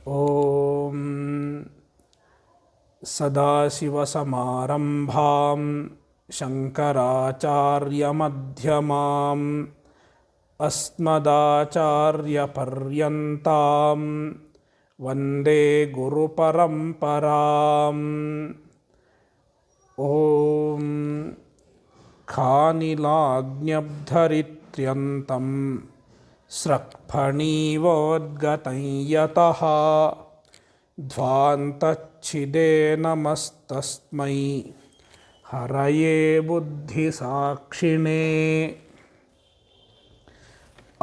ಓಂ ಸದಾಶಿವಸಮಾರಂಭಾಂ ಶಂಕರಾಚಾರ್ಯಮಧ್ಯಮಾಂ ಅಸ್ಮದಾಚಾರ್ಯಪರ್ಯಂತಾಂ ವಂದೇ ಗುರುಪರಂಪರಾಂ. ಓಂ ಖಾನಿಲಾಗ್ನ್ಯಬ್ಧರಿತ್ರ್ಯಂತಂ ಸ್ರಕ್ಫಣೀವೋದ್ಗತಂ ಯತಃ ಧ್ವಾಂತಚ್ಛಿದೇ ನಮಸ್ತಸ್ಮೈ ಹರಯೇ ಬುದ್ಧಿಸಾಕ್ಷಿಣೇ.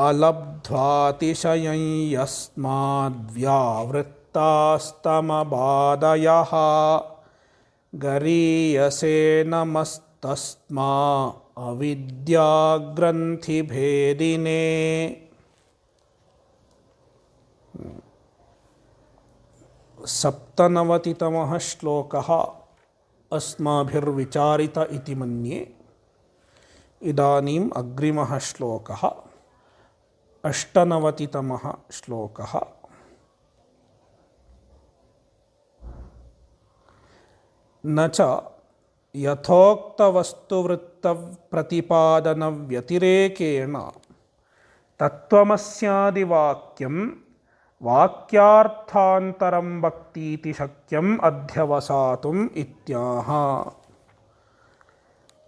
ಅಲಬ್ಧ್ವಾತಿಶಯಂ ಯಸ್ಮಾದ್ವ್ಯಾವೃತ್ತಾಸ್ತಮಬಾಧಯಃ ಗರೀಯಸೇ ನಮಸ್ತಸ್ಮಾ ಅವಿದ್ಯಾಗ್ರಂಥಿಭೇದಿನೇ. ಸಪ್ತನವತಿತಮಃ ಶ್ಲೋಕಃ ಅಸ್ಮಾಭಿರ್ವಿಚಾರಿತ ಇತಿ ಮನ್ಯೆ. ಇದಾನೀಂ ಅಗ್ರಿಮಃ ಶ್ಲೋಕಃ ಅಷ್ಟನವತಿತಮಃ ಶ್ಲೋಕಃ. ನ ಚ ಯಥೋಕ್ತವಸ್ತುವೃತ್ತಪ್ರತಿಪಾದನವ್ಯತಿರೇಕೇಣ ತತ್ವಮಸ್ಯಾದಿವಾಕ್ಯಂ ವಾಕ್ಯಾರ್ಥಾಂತರಂ ವಕ್ತೀತಿ ಶಕ್ಯಂ ಅಧ್ಯವಸಾತುಂ ಇತ್ಯಾಹ.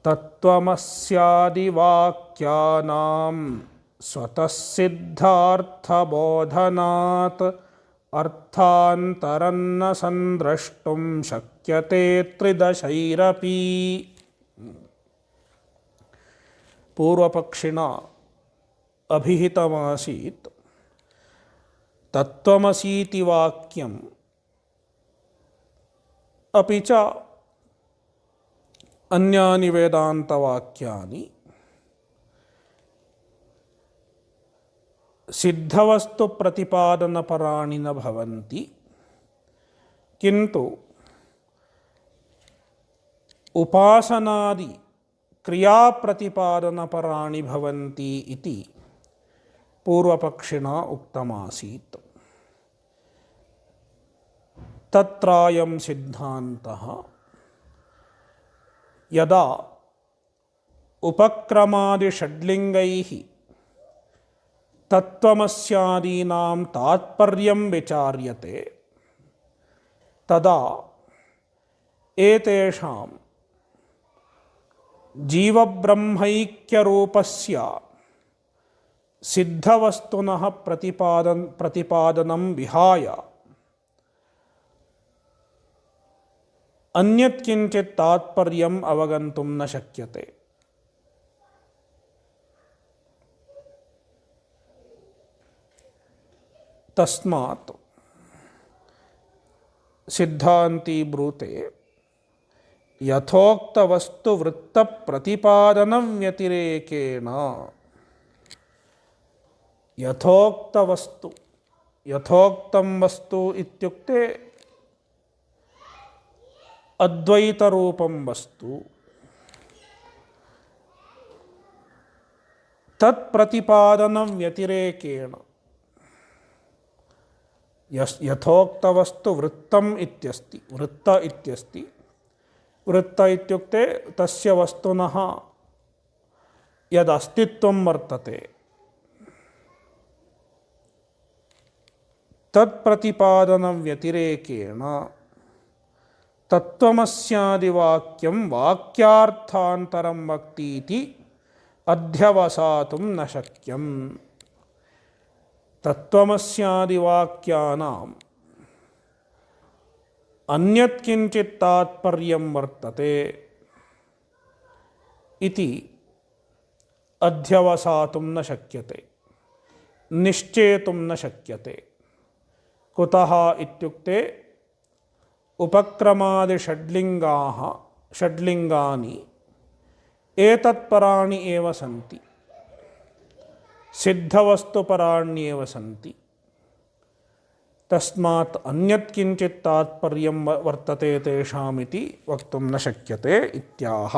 ತತ್ವಮಸ್ಯಾದಿವಾಕ್ಯಾನಾಂ ಸ್ವತಃ ಸಿದ್ಧಾರ್ಥಬೋಧನಾತ್ ಅರ್ಥಾಂತರನ್ನ ಸಂದ್ರಷ್ಟುಂ ಶಕ್ಯತೆ ತ್ರಿದಶೈರಪಿ. ಪೂರ್ವಪಕ್ಷಿಣ ಅಭಿಹಿತಮಾಸೀತ್ ತತ್ವಮಸೀತಿ ವಾಕ್ಯಂ ಅಪಿ ಚ ಅನ್ಯಾನಿ ವೇದಾಂತವಾಕ್ಯಾನಿ ಸಿದ್ಧವಸ್ತು ಪ್ರತಿಪಾದನಪರಾಣಿ ನ ಭವಂತಿ, ಕಿಂತು ಉಪಾಸನಾದಿ ಕ್ರಿಯಾಪ್ರತಿಪಾದನಪರಾಣಿ ಭವಂತಿ ಇತಿ ಪೂರ್ವಪಕ್ಷಿಣ ಉಕ್ತಮಾಸೀತ್. ತತ್ರಾಯಂ ಸಿದ್ಧಾಂತಃ ಯದಾ ಉಪಕ್ರಮಾದಿಷಡ್ಲಿಂಗೈಃ ತತ್ವಮಸ್ಯಾದೀನಾಂ ತಾತ್ಪರ್ಯಂ ವಿಚಾರ್ಯತೆ ತದಾ ಏತೇಷಾಂ ಜೀವಬ್ರಹ್ಮೈಕ್ಯರೂಪಸ್ಯ ಸಿದ್ಧವಸ್ತುನಃ ಪ್ರತಿಪಾದನಂ ವಿಹಾಯ ಅನ್ಯತ್ ಕಿಂಚಿತ್ ತಾತ್ಪರ್ಯಂ ಅವಗಂತುಂ ನ ಶಕ್ಯತೆ. ತಸ್ಮಾತ್ ಸಿದ್ಧಾಂತಿ ಬ್ರೂತೆ ಯಥೋಕ್ತವಸ್ತು ವೃತ್ತಪ್ರತಿಪಾದನವ್ಯತಿರೇಕೇಣ. ಯಥೋಕ್ತವಸ್ತು, ಯಥೋಕ್ತಂ ವಸ್ತು ಇತ್ಯುಕ್ತೆ ಅದ್ವೈತರೂಪಂ ವಸ್ತು. ತತ್ಪ್ರತಿಪಾದನವ್ಯತಿರೇಕೇಣ ಯಥೋಕ್ತವಸ್ತು ವೃತ್ತಂ ಇತ್ಯಸ್ತಿ, ವೃತ್ತ ಇತ್ಯಸ್ತಿ. ವೃತ್ತ ಇತ್ಯುಕ್ತೆ ತಸ್ಯ ವಸ್ತುನಃ ಯದಸ್ತಿತ್ವಂ ವರ್ತತೆ ತತ್ಪ್ರತಿಪಾದನವ್ಯತಿರೇಕೇಣ ತತ್ವಮಸ್ಯಾದಿವಾಕ್ಯಂ ವಾಕ್ಯಾರ್ಥಾಂತರಂ ವಕ್ತೀತಿ ಅಧ್ಯವಸಾತುಂ ನ ಶಕ್ಯಂ. ತತ್ವಮಸ್ಯಾದಿವಾಕ್ಯಾನಾಂ ಅನ್ಯತ್ ಕಿಂಚಿತ್ ತಾತ್ಪರ್ಯಂ ವರ್ತತೆ ಇತಿ ಅಧ್ಯವಸಾತುಂ ನ ಶಕ್ಯತೆ, ನಿಶ್ಚೇತುಂ ನ ಶಕ್ಯತೆ. ಕುತಃ ಇತ್ಯುಕ್ತೆ ಉಪಕ್ರಮಾದಿಷಡ್ಲಿಂಗಾಃ ಷಡ್ಲಿಂಗಾನಿ ಏತತ್ಪರಾಣಿ ಏವ ಸಂತಿ, ಸಿದ್ಧವಸ್ತುಪರಾಣ್ಯೇವ ಸಂತಿ. ತಸ್ಮಾತ್ ಅನ್ಯತ್ ಕಿಂಚಿತ್ ತಾತ್ಪರ್ಯಂ ವರ್ತತೆ ತೇಷಾಮಿತಿ ವಕ್ತುಂ ನ ಶಕ್ಯತೆ ಇತ್ಯಾಹ.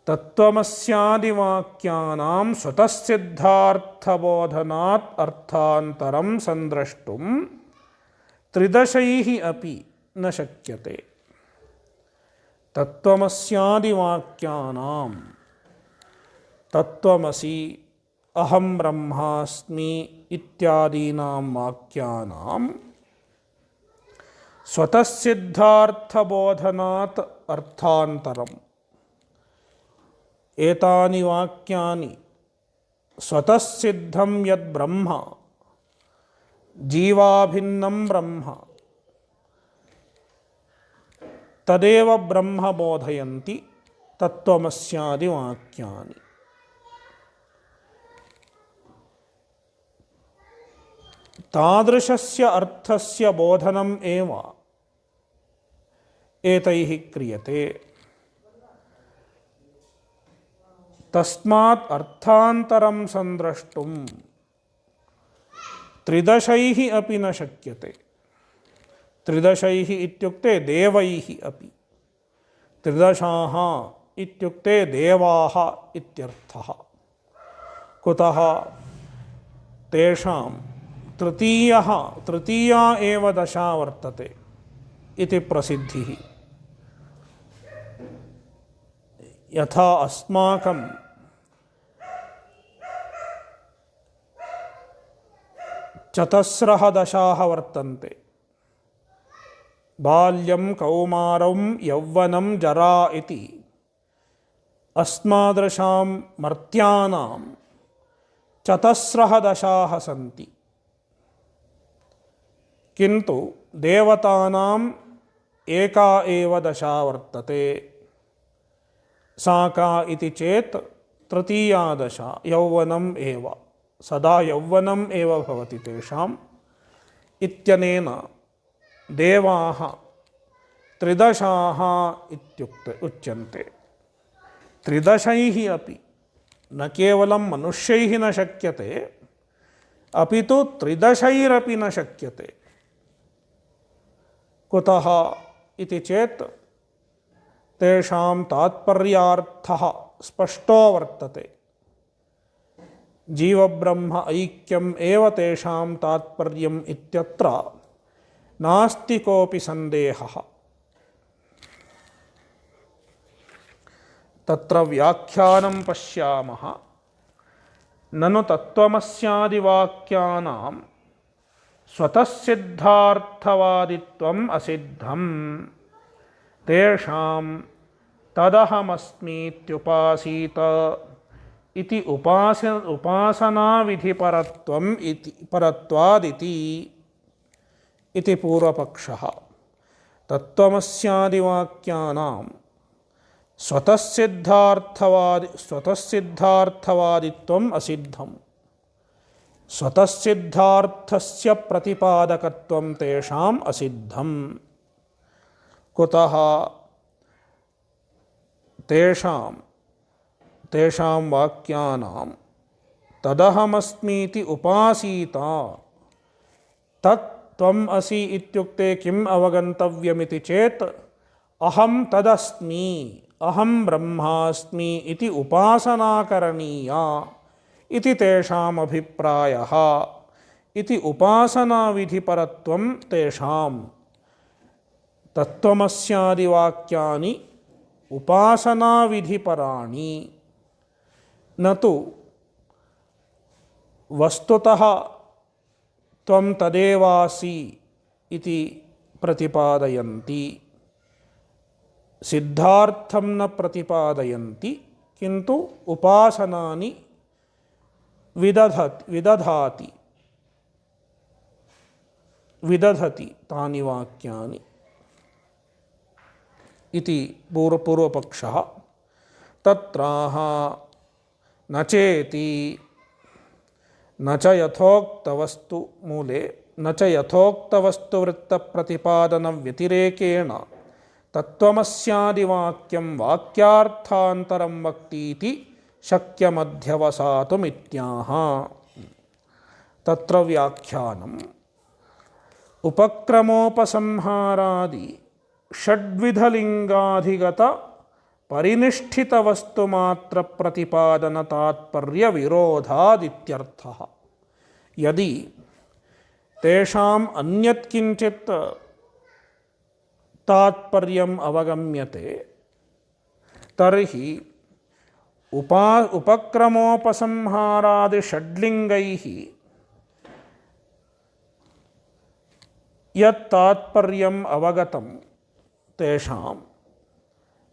ತತ್ವಮಸ್ಯಾದಿವಾಕ್ಯಾನಾಂ ಸ್ವತಃಸಿದ್ಧಾರ್ಥಬೋಧನಾತ್ ಅರ್ಥಾಂತರಂ ಸಂದ್ರಷ್ಟುಂ ತ್ರಿದಶೈಃ ಅಪಿ ನ ಶಕ್ಯತೆ. ತತ್ವಮಸ್ಯಾದಿವಾಕ್ಯಾನಾಂ ತತ್ವಮಸಿ ಅಹಂ ಬ್ರಹ್ಮಾಸ್ಮಿ ಇತ್ಯಾದೀನಾಂ ವಾಕ್ಯಾನಾಂ ಸ್ವತಃಸಿದ್ಧಾರ್ಥಬೋಧನಾತ್ ಅರ್ಥಾಂತರಂ. ಏತಾನಿ ವಾಕ್ಯಾನಿ ಸ್ವತಃಸಿದ್ಧಂ ಯದ್ ಬ್ರಹ್ಮ ಜೀವಾಭಿನ್ನಂ ಬ್ರಹ್ಮ ತದೇವ ಬ್ರಹ್ಮ ಬೋಧಯಂತಿ ತತ್ವಮಸ್ಯಾದಿ ವಾಕ್ಯಾನಿ. ತಾದೃಶಸ್ಯ ಅರ್ಥಸ್ಯ ಬೋಧನಂ ಏವ ಏತೈಃ ಕ್ರಿಯತೆ. ತಸ್ಮಾತ್ ಅರ್ಥಾಂತರಂ ಸಂದ್ರಷ್ಟುಂ ತ್ರಿದಶೈಃ ಅಪಿ ನ ಶಕ್ಯತೆ. ತ್ರಿದಶೈಃ ಇತ್ಯುಕ್ತೆ ದೇವೈಃ ಅಪಿ. ತ್ರಿದಶಾಃ ಇತ್ಯುಕ್ತೆ ದೇವಾಃ ಇತ್ಯರ್ಥಃ. ಕುತಃ ತೇಷಾಂ ತೃತೀಯಾ ಏವ ದಶಾ ವರ್ತತೆ ಇತಿ ಪ್ರಸಿದ್ಧಿಃ. ಯಥಾ ಅಸ್ಮಾಕಂ ಚತಸ್ರಃ ದಶಾಃ ವರ್ತಂತೆ. ಬಾಲ್ಯಂ ಕೌಮಾರಂ ಯೌವನಂ ಜರಾ ಇತಿ ಅಸ್ಮಾದೃಶಾಂ ಮರ್ತ್ಯಾನಾಂ ಚತಸ್ರಃ ದಶಾಃ ಸಂತಿ. ಕಿಂತು ದೇವತಾನಾಂ ಏಕಾ ಏವ ದಶಾ ವರ್ತತೆ. ಸಾ ಕಾ ಇತಿ ಚೇತ್ ತೃತೀಯಾ ದಶಾ ಯೌವನಂ ಏವ. ಸದಾ ಯೌವನಂ ಏವ ಭವತಿ ತೇಷಾಂ. ಇತ್ಯನೇನ ದೇವಾಃ ತ್ರಿದಶಾಃ ಉಚ್ಯಂತೆ. ತ್ರಿದಶೈಃ ಅಪಿ ನ ಕೇವಲಂ ಮನುಷ್ಯೈಃ ನ ಶಕ್ಯತೆ ಅಪಿತು ತ್ರಿದಶೈರಪಿ ನ ಶಕ್ಯತೆ. ಕುತಃ ಇತಿ ಚೇತ್ ತೇಷಾಂ ತಾತ್ಪರ್ಯಾರ್ಥಃ ಸ್ಪಷ್ಟೋ ವರ್ತತೆ. ಜೀವಬ್ರಹ್ಮ ಐಕ್ಯಂ ಏವ ತೇಷಾಂ ತಾತ್ಪರ್ಯಂ ಇತ್ಯತ್ರ ನಾಸ್ತಿ ಕೋಪಿ ಸಂದೇಹಃ. ತತ್ರ ವ್ಯಾಖ್ಯಾನಂ ಪಶ್ಯಾಮಃ. ನನು ತತ್ವಮಸ್ಯಾದಿವಾಕ್ಯಾನಾಂ ಸ್ವತಃಸಿದ್ಧಾರ್ಥವಾದಿತ್ವಂ ಅಸಿದ್ಧಂ ತೇಷಾಂ ತದಹಮಸ್ಮೀತ್ಯುಪಾಸೀತ ಇತಿ ಉಪಾಸನಾವಿಧಿಪರತ್ವಂ ಪರತ್ವಾದಿತಿ ಇತಿ ಪೂರ್ವಪಕ್ಷಃ. ತತ್ವಮಸ್ಯಾದಿವಾಕ್ಯಾನಾಂ ಸ್ವತಃಸಿದ್ಧಾರ್ಥವಾದಿತ್ವಂ ಅಸಿದ್ಧಂ ಸ್ವತಃಸಿದ್ಧಾರ್ಥಸ್ಯ ಪ್ರತಿಪಾದಕತ್ವಂ ತೇಷಾಂ ಅಸಿದ್ಧಂ. ಕುತಃ ತೇಷಾಂ ವಾಕ್ಯಾನಾಂ ತದಹಮಸ್ಮೀತಿ ಉಪಾಸೀತ. ತತ್ ತ್ವಂ ಅಸಿ ಇತ್ಯುಕ್ತೆ ಕಿಂ ಅವಗಂತವ್ಯಮಿತಿ ಚೇತ್ ಅಹಂ ತದಸ್ಮಿ ಅಹಂ ಬ್ರಹ್ಮಾಸ್ಮಿ ಇತಿ ಉಪಾಸನಾ ಕರಣೀಯಾ ಇತಿ ತೇಷಾಂ ಅಭಿಪ್ರಾಯಃ. ಇತಿ ಉಪಾಸನಾ ವಿಧಿಪರತ್ವಂ ತೇಷಾಂ. ತತ್ವಮಸ್ಯಾದಿವಾಕ್ಯಾನಿ ಉಪಾಸನಾ ವಿಧಿಪರಾಣಿ ನತು ವಸ್ತುತಃ ತ್ವಂ ತದೇವಾಸಿ ಇತಿ ಪ್ರತಿಪಾದಯಂತಿ. ಸಿದ್ಧಾರ್ಥಂ ನ ಪ್ರತಿಪಾದಯಂತಿ ಕಿಂತು ಉಪಾಸನಾನಿ ವಿದಧತಿ ತಾನಿ ವಾಕ್ಯಾನಿ ಇತಿ ಪೂರ್ವಪಕ್ಷಃ. ತತ್ರಾಹ ನ ಚೇತಿ ನ ಚ ಯಥೋಕ್ತವಸ್ತು ಮೂಲೆ ನ ಚ ಯಥೋಕ್ತವಸ್ತುವೃತ್ತಪ್ರತಿಪಾದನ ವ್ಯತಿರೇಕೇಣ ತತ್ವಮಸ್ಯಾದಿವಾಕ್ಯಂ ವಾಕ್ಯಾರ್ಥಾಂತರಂ ವಕ್ತೀತಿ ಶಕ್ಯಮಧ್ಯವಸಾತುಮಿತ್ಯಾಹ. ತತ್ರ ವ್ಯಾಖ್ಯಾನಂ ಉಪಕ್ರಮೋಪಸಂಹಾರಾದಿ ಷಡ್ವಿಧಲಿಂಗಾಧಿಗತ परिनिष्ठितवस्तुमात्रप्रतिपादनतात्पर्यविरोधादित्यर्थः। यदि तेषाम् अन्यत् किञ्चित् तात्पर्यम् अवगम्यते तर्हि उपक्रमोपसंहारादिषड्लिङ्गैः यत् तात्पर्यम् अवगतं तेषां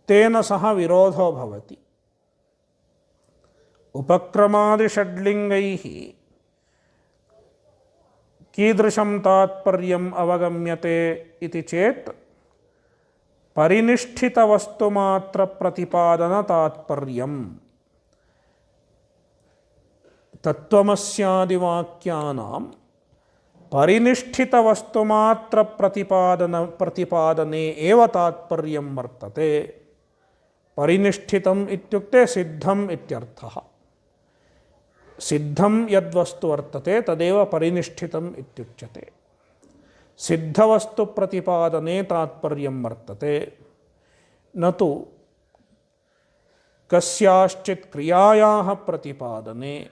तेन सह विरोधो भवति। उपक्रमादिषड्लिङ्गैः कीदृशं तात्पर्यम् अवगम्यते इति चेत् परिनिष्ठितवस्तुमात्रप्रतिपादनतात्पर्यम्। तत्त्वमस्यादिवाक्यानां परिनिष्ठितवस्तुमात्रप्रतिपादने एव तात्पर्यं वर्तते। परिनिष्ठितम् इत्युक्ते सिद्धम् इत्यर्थः। सिद्धं यद्वस्तु वर्तते तदेव परिनिष्ठितम् इत्युच्यते। सिद्धवस्तुप्रतिपादने तात्पर्यं वर्तते, न तु कस्याश्चित् क्रियायाः प्रतिपादने,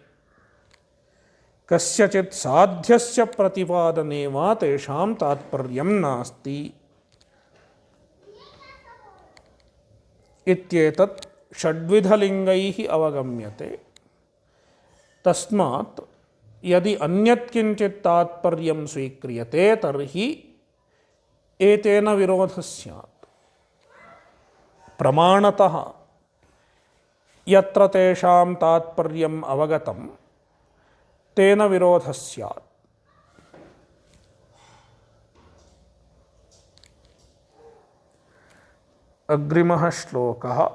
कस्यचित् साध्यस्य प्रतिपादने वा तेषां तात्पर्यं नास्ति इत्येतत् षड्विधलिङ्गैः अवगम्यते। तस्मात् यदि अन्यत् किञ्चित् तात्पर्यं स्वीक्रियते तर्हि एतेन विरोधः स्यात्। प्रमाणतः यत्र तेषां तात्पर्यम् अवगतं तेन विरोधः स्यात्। अग्रिमः श्लोकः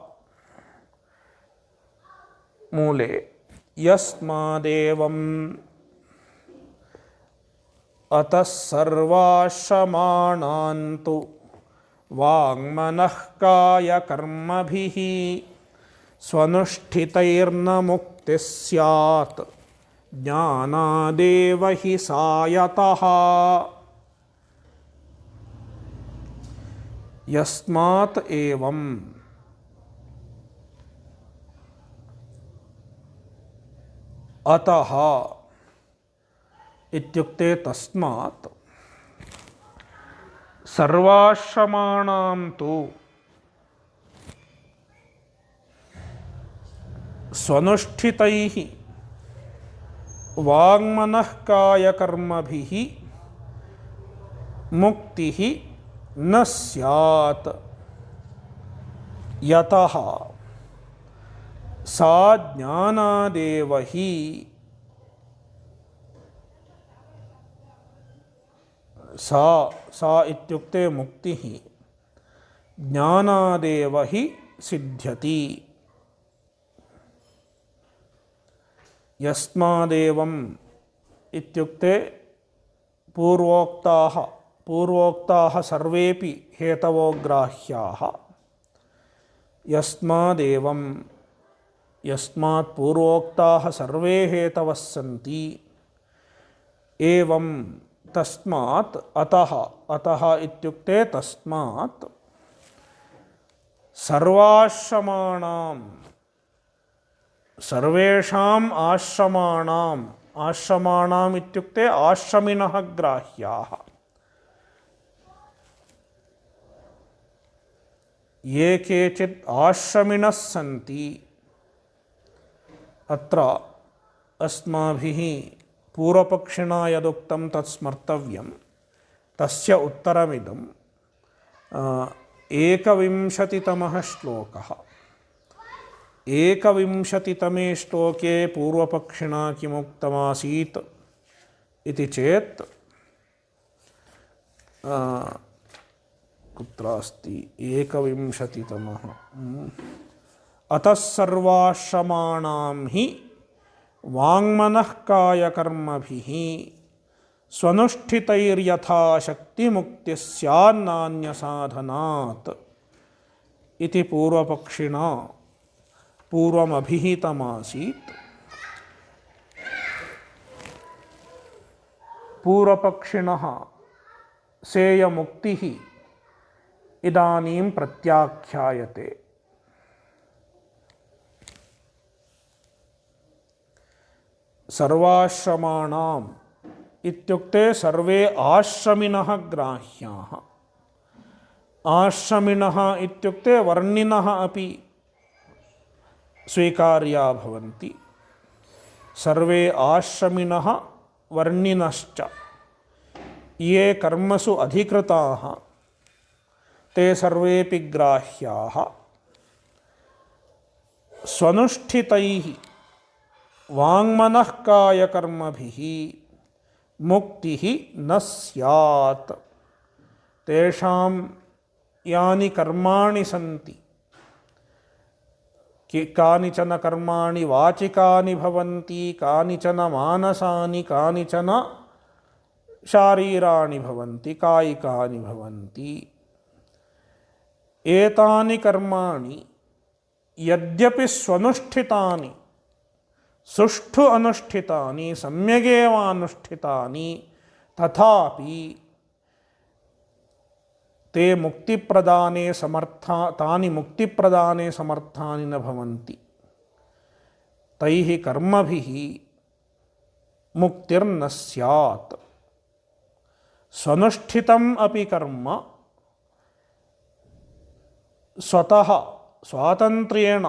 मूले यस्मादेवम् अतः सर्वाश्रमाणान्तु वाङ्मनःकायकर्मभिः स्वनुष्ठितैर्न मुक्तिः स्यात् ज्ञानादेव हि सायतः। यस्मात् एवं अतः इत्युक्ते तस्मात् सर्वाश्रमाणां तु स्वनुष्ठितैः वाङ्मनःकायकर्मभिः मुक्तिः न स्यात्। यतः सा ज्ञानादेव हि सा इत्युक्ते मुक्तिः ज्ञानादेव हि सिद्ध्यति। यस्मादेवम् इत्युक्ते पूर्वोक्ताः सर्वेपि हेतवो ग्राह्याः। यस्मादेवं यस्मात् पूर्वोक्ताः सर्वे हेतवः सन्ति। एवं तस्मात् अतः इत्युक्ते तस्मात् सर्वाश्रमाणां सर्वेषाम् आश्रमाणाम् इत्युक्ते आश्रमिणः ग्राह्याः। ये केचित् आश्रमिणः सन्ति। अत्र अस्माभिः पूर्वपक्षिणा यदुक्तं तत् स्मर्तव्यं। तस्य उत्तरमिदं 21तमः श्लोकः। 21तमे श्लोके पूर्वपक्षिणा किमुक्तमासीत् इति चेत् कुत्र अस्ति 21तमः अतः सर्वाश्रमाणां हि वाङ्मनःकायकर्मभिः स्वनुष्ठितैर्यथाशक्तिमुक्तिः स्यान्नान्यसाधनात् इति पूर्वपक्षिणा पूर्वमभिहितमासीत्। पूर्वपक्षिणः सेयमुक्तिः इदानीं प्रत्याख्यायते। ಸರ್ವಾಶ್ರಮಾಣಾಂ ಇತ್ಯುಕ್ತೆ ಸರ್ವೇ ಆಶ್ರಮಿನಃ ಗ್ರಾಹ್ಯಾಃ. ಆಶ್ರಮಿನಃ ಇತ್ಯುಕ್ತೆ ವರ್ಣಿನಃ ಅಪಿ ಸ್ವೀಕಾರ್ಯಾ ಭವಂತಿ. ಸರ್ವೇ ಆಶ್ರಮಿನಃ ವರ್ಣಿನಶ್ಚ ಯೇ ಕರ್ಮಸು ಅಧಿಕೃತಾಃ ತೇ ಸರ್ವೇಪಿ ಗ್ರಾಹ್ಯಾಃ. ಸ್ವನುಷ್ಠಿತೈಃ ವಾಂಗ್ಮನಃ ಕಾಯಕರ್ಮಭಿಃ ಮುಕ್ತಿಃ ನ ಸ್ಯಾತ್. ತೇಷಾಂ ಯಾನಿ ಕರ್ಮಾಣಿ ಸಂತಿ, ಕಾನಿಚನ ಕರ್ಮಾಣಿ ವಾಚಿಕಾನಿ ಭವಂತಿ, ಕಾನಿಚನ ಮಾನಸಾನಿ, ಕಾನಿಚನ ಶಾರೀರಾಣಿ ಭವಂತಿ, ಕಾಯಿಕಾನಿ ಭವಂತಿ. ಏತಾನಿ ಕರ್ಮಾಣಿ ಯದ್ಯಪಿ ಸ್ವನುಷ್ಠಿತಾನಿ ಸುಷ್ಠು ಅನುಷ್ಠಿತಾನಿ ಸಮ್ಯಗೇವ ಅನುಷ್ಠಿತಾನಿ ತಥಾಪಿ ತೇ ಮುಕ್ತಿಪ್ರದಾನೆ ತಾನಿ ಮುಕ್ತಿಪ್ರದಾನೆ ಸಮರ್ಥಾನಿ ನ ಭವಂತಿ. ತೈಃ ಕರ್ಮಭಿಃ ಮುಕ್ತಿರ್ನ ಸ್ಯಾತ್. ಸ್ವನುಷ್ಠಿತಂ ಅಪಿ ಕರ್ಮ ಸ್ವತಃ ಸ್ವಾತಂತ್ರ್ಯೇಣ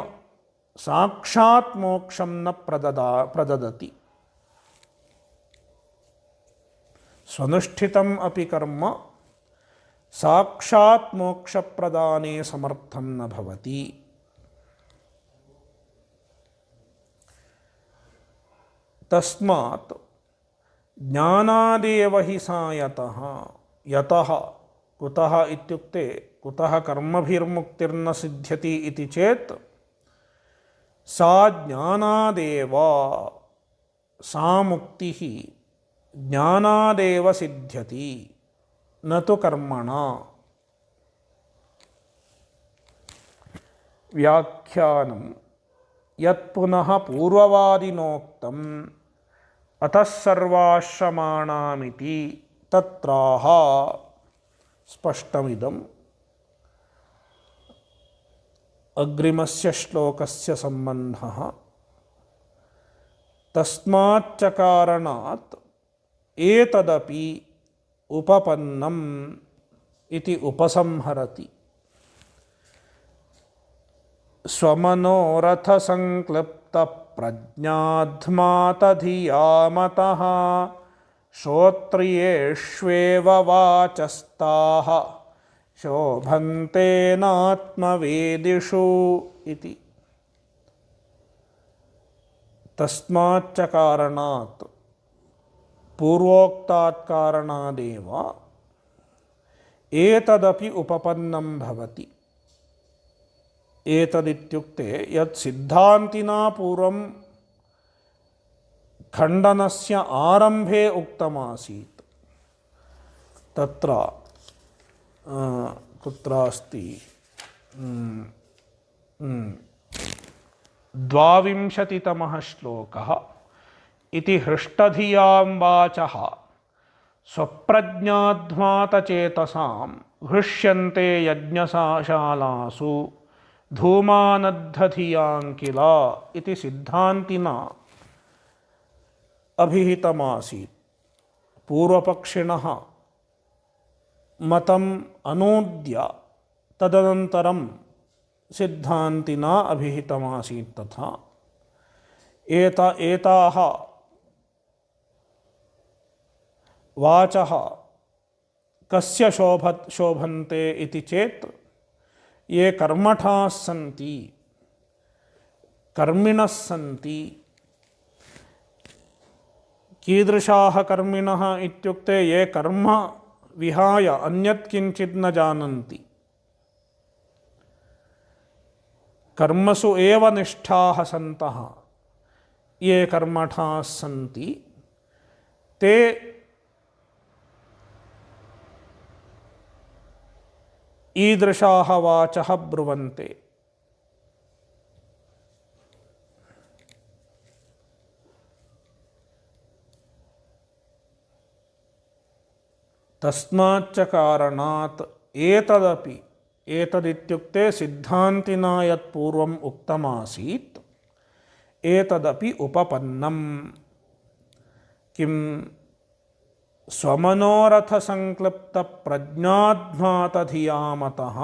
ಸಾಕ್ಷಾತ್ ಮೋಕ್ಷಂ ನ ಪ್ರದದತಿ. ಸ್ವನುಷ್ಠಿತಂ ಅಪಿ ಕರ್ಮ ಸಾಕ್ಷಾತ್ ಮೋಕ್ಷಪ್ರದಾನೆ ಸಮರ್ಥಂ ನ ಭವತಿ. ತಸ್ಮಾತ್ ಜ್ಞಾನಾದೇವ ಹಿ ಸಾ ಯತಃ. ಯತಃ ಕುತಃ ಇತ್ಯುಕ್ತೆ ಕುತಃ ಕರ್ಮಭಿರ್ಮುಕ್ತಿರ್ನ ಸಿದ್ಧ್ಯತಿ ಇತಿ ಚೇತ್ ಸಾ ಜ್ಞಾನಾದೇವ ಸಾ ಮುಕ್ತಿಃ ಜ್ಞಾನಾದೇವ ಸಿದ್ಧ್ಯತಿ ನ ತು ಕರ್ಮಣ. ವ್ಯಾಖ್ಯಾನಂ ಯತ್ ಪುನಃ ಪೂರ್ವವಾದಿನೋಕ್ತಂ ಅತಃ ಸರ್ವಾಶ್ರಮಾಣಾಮಿತಿ ತತ್ರಾಹ ಸ್ಪಷ್ಟಮಿದಂ. ಅಗ್ರಿಮಸ್ಯ ಶ್ಲೋಕಸ್ಯ ಸಂಬಂಧಃ ತಸ್ಮಾಚ್ಚ ಕಾರಣಾತ್ ಏತದಪಿ ಉಪಪನ್ನಂ ಇತಿ ಉಪಸಂಹರತಿ. ಸ್ವಮನೋರಥ ಸಂಕ್ಲಿಪ್ತ ಪ್ರಜ್ಞಾಧ್ಮಾತಧಿಯಾ ಮತಃ ಶ್ರೋತ್ರಿಯೇಷ್ವೇವ ವಾಚಸ್ತಾಃ ಶೋಭಂತೇನಾತ್ಮವೇದಿಷು ಇತಿ. ತಸ್ಮಾಚ್ಚ ಕಾರಣಾತ್ ಪೂರ್ವೋಕ್ತಾತ್ ಕಾರಣಾದೇವ ಏತದಪಿ ಉಪಪನ್ನಂ ಭವತಿ. ಏತದಿತ್ಯುಕ್ತೆ ಯತ್ ಸಿದ್ಧಾಂತಿನಾ ಪೂರ್ವಂ ಖಂಡನಸ್ಯ ಆರಂಭೆ ಉಕ್ತಮಾಸೀತ್. ತತ್ರ ಕುತ್ರ ಅಸ್ತಿ ದ್ವಾವಿಂಶತಿತಮಃ ಶ್ಲೋಕಃ. ಇತಿ ಹೃಷ್ಟಧಿಯಾಂ ವಾಚಃ ಸ್ವಪ್ರಜ್ಞಾಧ್ಮಾತಚೇತಸಾಂ ಹೃಷ್ಯಂತೆ ಯಜ್ಞಶಾಲಾಸು ಧೂಮಾನದ್ಧಧಿಯಾಂ ಕಿಲ ಇತಿ ಸಿದ್ಧಾಂತಿನ ಅಭಿಹಿತಮಾಸೀತ್. ಪೂರ್ವಪಕ್ಷಿಣಃ ಮತಂ ಅನೂದ್ಯ ತದನಂತರಂ ಸಿದ್ಧಾಂತಿನ ಅಭಿಹಿತಮಾಸೀತ್. ತಥಾ ಏತಾಃ ವಾಚಃ ಕಸ್ಯ ಶೋಭಂತೆ ಇತಿ ಚೇತ್ ಯೇ ಕರ್ಮಠಾಃ ಸಂತಿ ಕರ್ಮಿಣಃ ಸಂತಿ. ಕೀದೃಶಾಃ ಕರ್ಮಿಣಃ ಇತ್ಯುಕ್ತೆ ಯೇ ಕರ್ಮ ವಿಹಾಯ ಅನ್ಯತ್ ಕಿಂಚಿತ್ ನ ಜಾನಂತಿ. ಕರ್ಮಸು ಏವ ನಿಷ್ಠಾಃ ಸಂತಃ ಯೇ ಕರ್ಮಠಾಃ ಸಂತಿ ತೇ ಈದೃಶಾಃ ವಾಚಃ ಬ್ರುವಂತೆ. ತಸ್ಮಾಚ್ಚ ಕಾರಣಾತ್ ಏತದಪಿ. ಏತದಿತ್ಯುಕ್ತೆ ಸಿದ್ಧಾಂತಿನಾ ಯತ್ ಪೂರ್ವಂ ಉಕ್ತಮಾಸೀತ್ ಏತದಪಿ ಉಪಪನ್ನಂ किं स्वमनोरथसंक्लिप्तप्रज्ञाध्मातधियामतः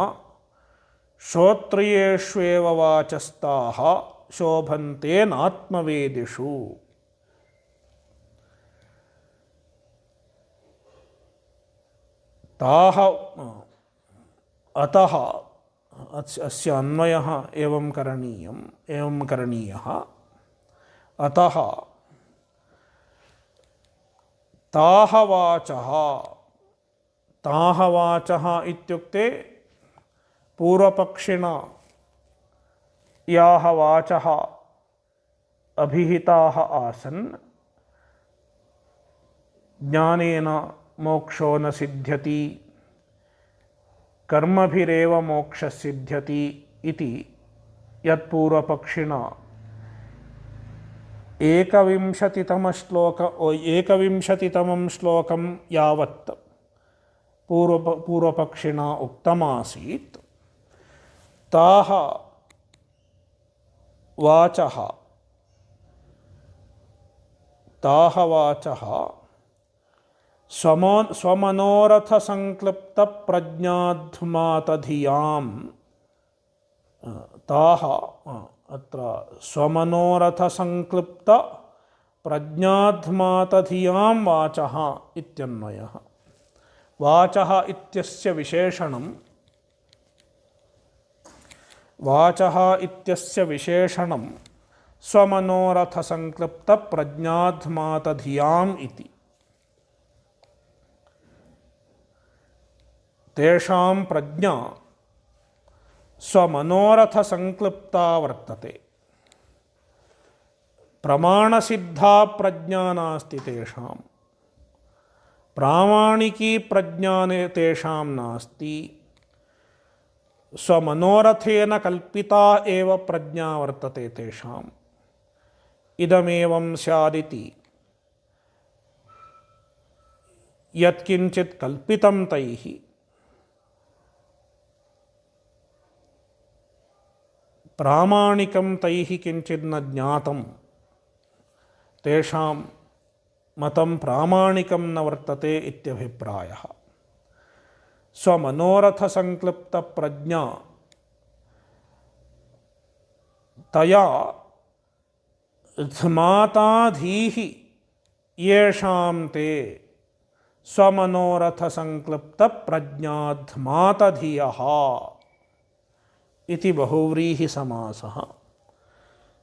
श्रोत्रियेष्वेव वाचस्ताः शोभन्ते नात्मवेदिषु। ताः अतः अस्य अन्वयः एवं करणीयः। अतः ताः वाचः इत्युक्ते पूर्वपक्षिणा याः वाचः अभिहिताः आसन्, ज्ञानेन मोक्षो न सिद्ध्यति, कर्मभिरेव मोक्षः सिद्ध्यति इति यत्पूर्वपक्षिणा 21तमं श्लोकं यावत् पूर्वपक्षिणा उक्तमासीत्, ताः वाचः स्वमनोरथसंक्लिप्तप्रज्ञाध्मातधियां ताः अत्र स्वमनोरथसंक्लिप्तप्रज्ञाध्मातधियां वाचः इत्यन्वयः। वाचः इत्यस्य विशेषणं स्वमनोरथसंक्लिप्तप्रज्ञाध्मातधियाम् इति। तेषां प्रज्ञा स्वमनोरथसंक्लिप्ता वर्तते। प्रमाणसिद्धा प्रज्ञा नास्ति तेषां, प्रामाणिकी प्रज्ञा तेषां नास्ति, स्वमनोरथेन कल्पिता एव प्रज्ञा वर्तते तेषाम्। इदमेवं स्यादिति यत्किञ्चित् कल्पितं तैः प्रामाणिकं तैः किञ्चित् न ज्ञातं, तेषां मतं प्रामाणिकं न वर्तते इत्यभिप्रायः। स्वमनोरथसंक्लिप्तप्रज्ञा तया ध्माताधीः येषां ते स्वमनोरथसंक्लिप्तप्रज्ञाध्मातधियः इति बहुव्रीहि समासः।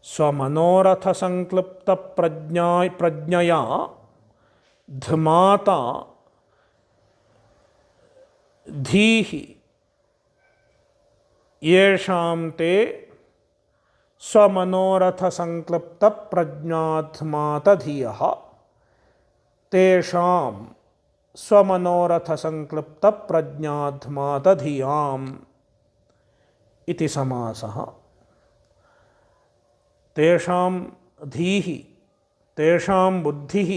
स्वमनोरथसंक्लिप्तप्रज्ञया ध्माता धीः येषां ते स्वमनोरथसंक्लिप्तप्रज्ञाध्मातधियः तेषां स्वमनोरथसंक्लिप्तप्रज्ञाध्मातधियाम् इति समासः। तेषां धीः, तेषां बुद्धिः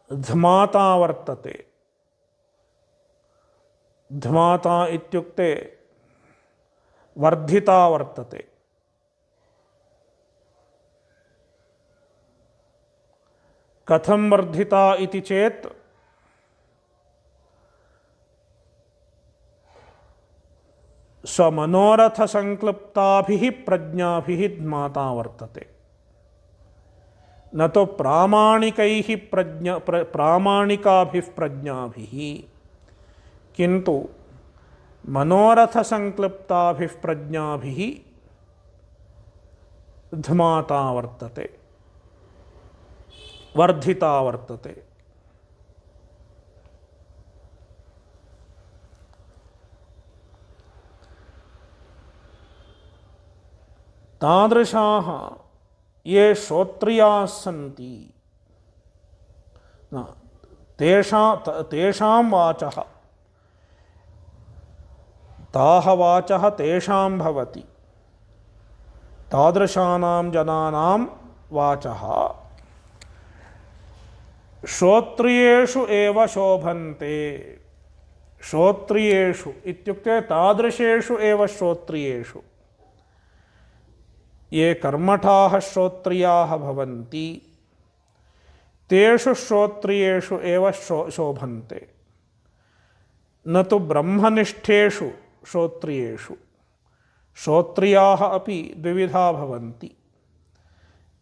ध्माता वर्तते। ध्माता इत्युक्ते वर्धिता वर्तते। कथं वर्धिता इति चेत् स्वमनोरथसंक्लिप्ताभिः प्रज्ञाभिः ध्माता वर्तते, न तो प्रामाणिकाभिः प्रज्ञाभिः, किन्तु मनोरथसंक्लिप्ताभिः प्रज्ञाभिः ध्माता वर्तते, वर्धिता वर्तते। तादृशाः ये श्रोत्रियाः सन्ति तेषां वाचः, ताः वाचः तेषां भवति। तादृशानां जनानां वाचः श्रोत्रियेषु एव शोभन्ते। श्रोत्रियेषु इत्युक्ते तादृशेषु एव श्रोत्रियेषु। ये कर्मठाः श्रोत्रियाः भवन्ति तेषु श्रोत्रियेषु एव शोभन्ते न तु ब्रह्मनिष्ठेषु श्रोत्रियेषु। श्रोत्रियाः अपि द्विविधा भवन्ति।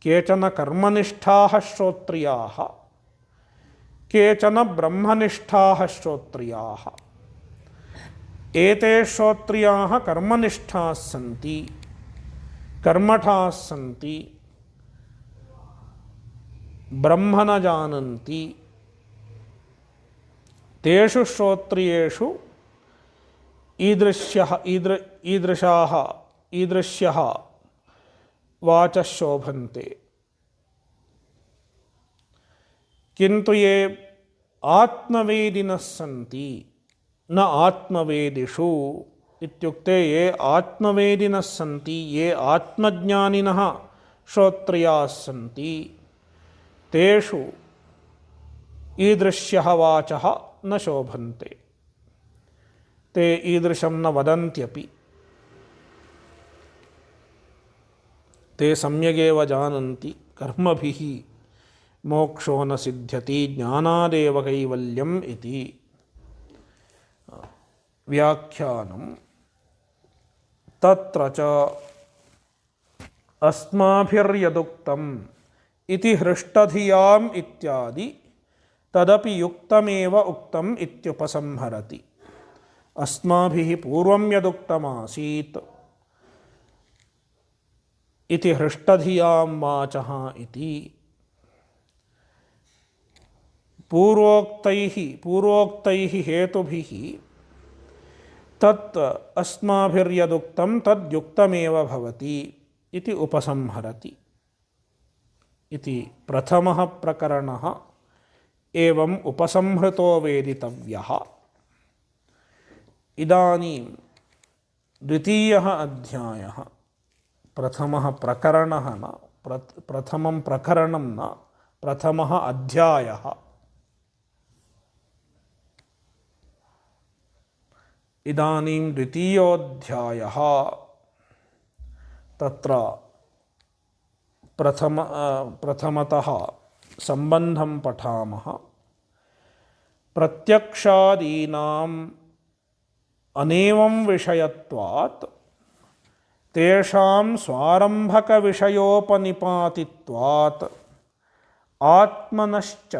केचन कर्मनिष्ठाः श्रोत्रियाः, केचन ब्रह्मनिष्ठाः श्रोत्रियाः। एते श्रोत्रियाः कर्मनिष्ठाः सन्ति, कर्मठाः सन्ति, ब्रह्म न जानन्ति। तेषु श्रोत्रियेषु ईदृश्यः वाचः शोभन्ते। किन्तु ये आत्मवेदिनः सन्ति न आत्मवेदिषु इत्युक्ते ये आत्मवेदिनः सन्ति, ये आत्मज्ञानिनः श्रोत्रियाः सन्ति, तेषु ईदृश्यः वाचः न शोभन्ते। ते ईदृशं न वदन्त्यपि। ते सम्यगेव जानन्ति कर्मभिः मोक्षो न सिद्ध्यति ज्ञानादेव कैवल्यम् इति। व्याख्यानं तत्र च अस्माभिर्यदुक्तम् इति हृष्टधियाम् इत्यादि तदपि युक्तमेव उक्तम् इत्युपसंहरति। अस्माभिः पूर्वं यदुक्तमासीत् इति हृष्टधियां वाचः इति पूर्वोक्तैः हेतुभिः तत् अस्माभिर्यदुक्तं तद्युक्तमेव भवति इति उपसंहरति। इति प्रथमः प्रकरणः एवम् उपसंहृतो वेदितव्यः। इदानीं द्वितीयः अध्यायः। प्रथमः प्रकरणः न, प्रथमं प्रकरणं न, प्रथमः अध्यायः। इदानीं द्वितीयोऽध्यायः। तत्र प्रथमतः सम्बन्धं पठामः। प्रत्यक्षादीनाम् अनेवं विषयत्वात् तेषां स्वारम्भकविषयोपनिपातित्वात् आत्मनश्च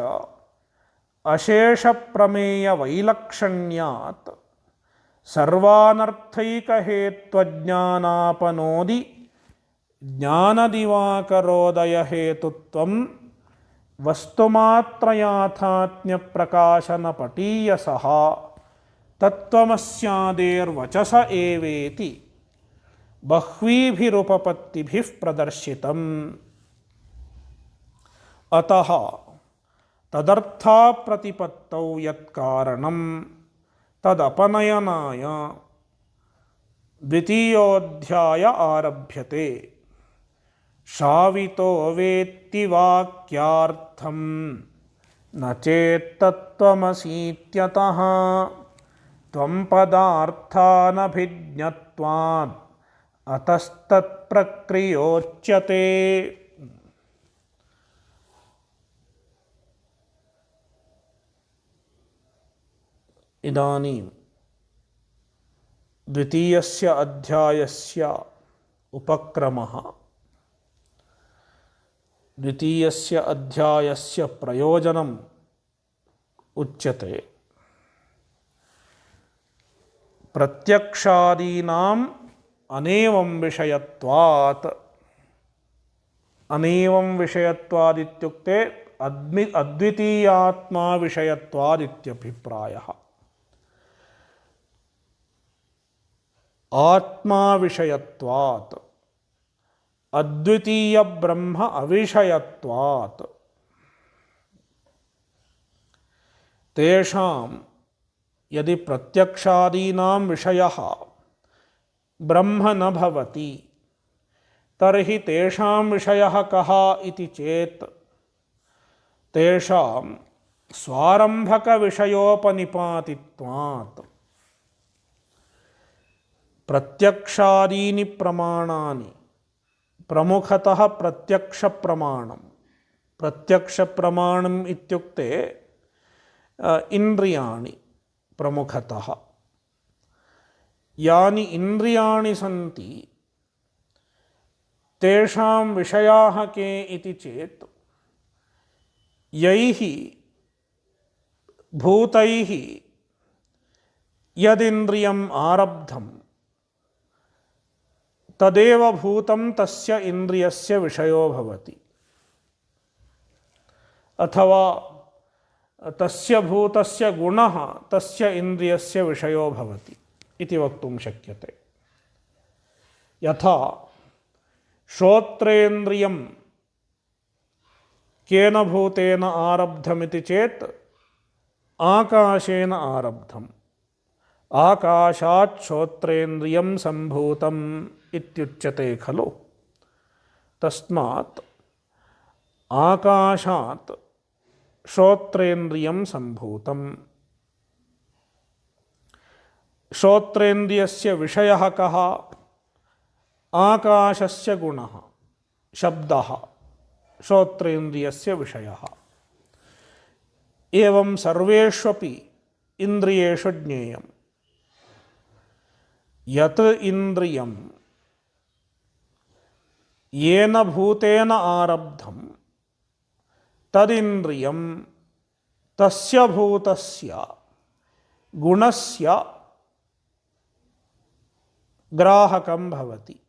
अशेषप्रमेयवैलक्षण्यात् सर्वानर्थैकहेत्वज्ञानापनोदि ज्ञानदिवाकरोदयहेतुत्वं वस्तुमात्रयाथात्म्यप्रकाशनपटीयसः तत्त्वमस्यादेर्वचस एवेति बह्वीभिरुपपत्तिभिः प्रदर्शितम्। अतः तदर्थाप्रतिपत्तौ यत्कारणं तदपनयनाय द्वितीयोऽध्याय आरभ्यते। शावितो वेत्ति वाक्यार्थं न चेत्तत्त्वमसीत्यतः त्वं पदार्थानभिज्ञत्वात् अतस्तत्प्रक्रियोच्यते। इदानीं द्वितीयस्य अध्यायस्य उपक्रमः, द्वितीयस्य अध्यायस्य प्रयोजनम् उच्यते। प्रत्यक्षादीनाम् अनेवं विषयत्वात्। अनेवं विषयत्वादित्युक्ते अद्वितीयात्मा विषयत्वादित्यभिप्रायः। आत्मा विषयत्वात्, अद्वितीय ब्रह्म अविषयत्वात्। तेषां यदि प्रत्यक्षादीनां विषयः ब्रह्म न भवति तर्हि तेषां विषयः कः इति चेत् तेषां स्वारम्भकविषयोपनिपातित्वात्। प्रत्यक्षादीनि प्रमाणानि, प्रमुखतः प्रत्यक्षप्रमाणं, प्रत्यक्षप्रमाणम् इत्युक्ते इन्द्रियाणि प्रमुखतः। यानि इन्द्रियाणि सन्ति तेषां विषयाः के इति चेत् यैः भूतैः यदिन्द्रियम् आरब्धं तदेव भूतं तस्य इन्द्रियस्य विषयो भवति, अथवा तस्य भूतस्य गुणः तस्य इन्द्रियस्य विषयो भवति इति वक्तुं शक्यते। यथा श्रोत्रेन्द्रियं केन भूतेन आरब्धमिति चेत् आकाशेन आरब्धम्, आकाशात् श्रोत्रेन्द्रियं सम्भूतम् इत्युच्यते खलु। तस्मात् आकाशात् श्रोत्रेन्द्रियं सम्भूतम्। श्रोत्रेन्द्रियस्य विषयः कः? आकाशस्य गुणः, शब्दः श्रोत्रेन्द्रियस्य विषयः। एवं सर्वेष्वपि इन्द्रियेषु ज्ञेयम्। यत् इन्द्रियं येन भूतेन आरब्धं तदिन्द्रियं तस्य भूतस्य गुणस्य ग्राहकं भवति,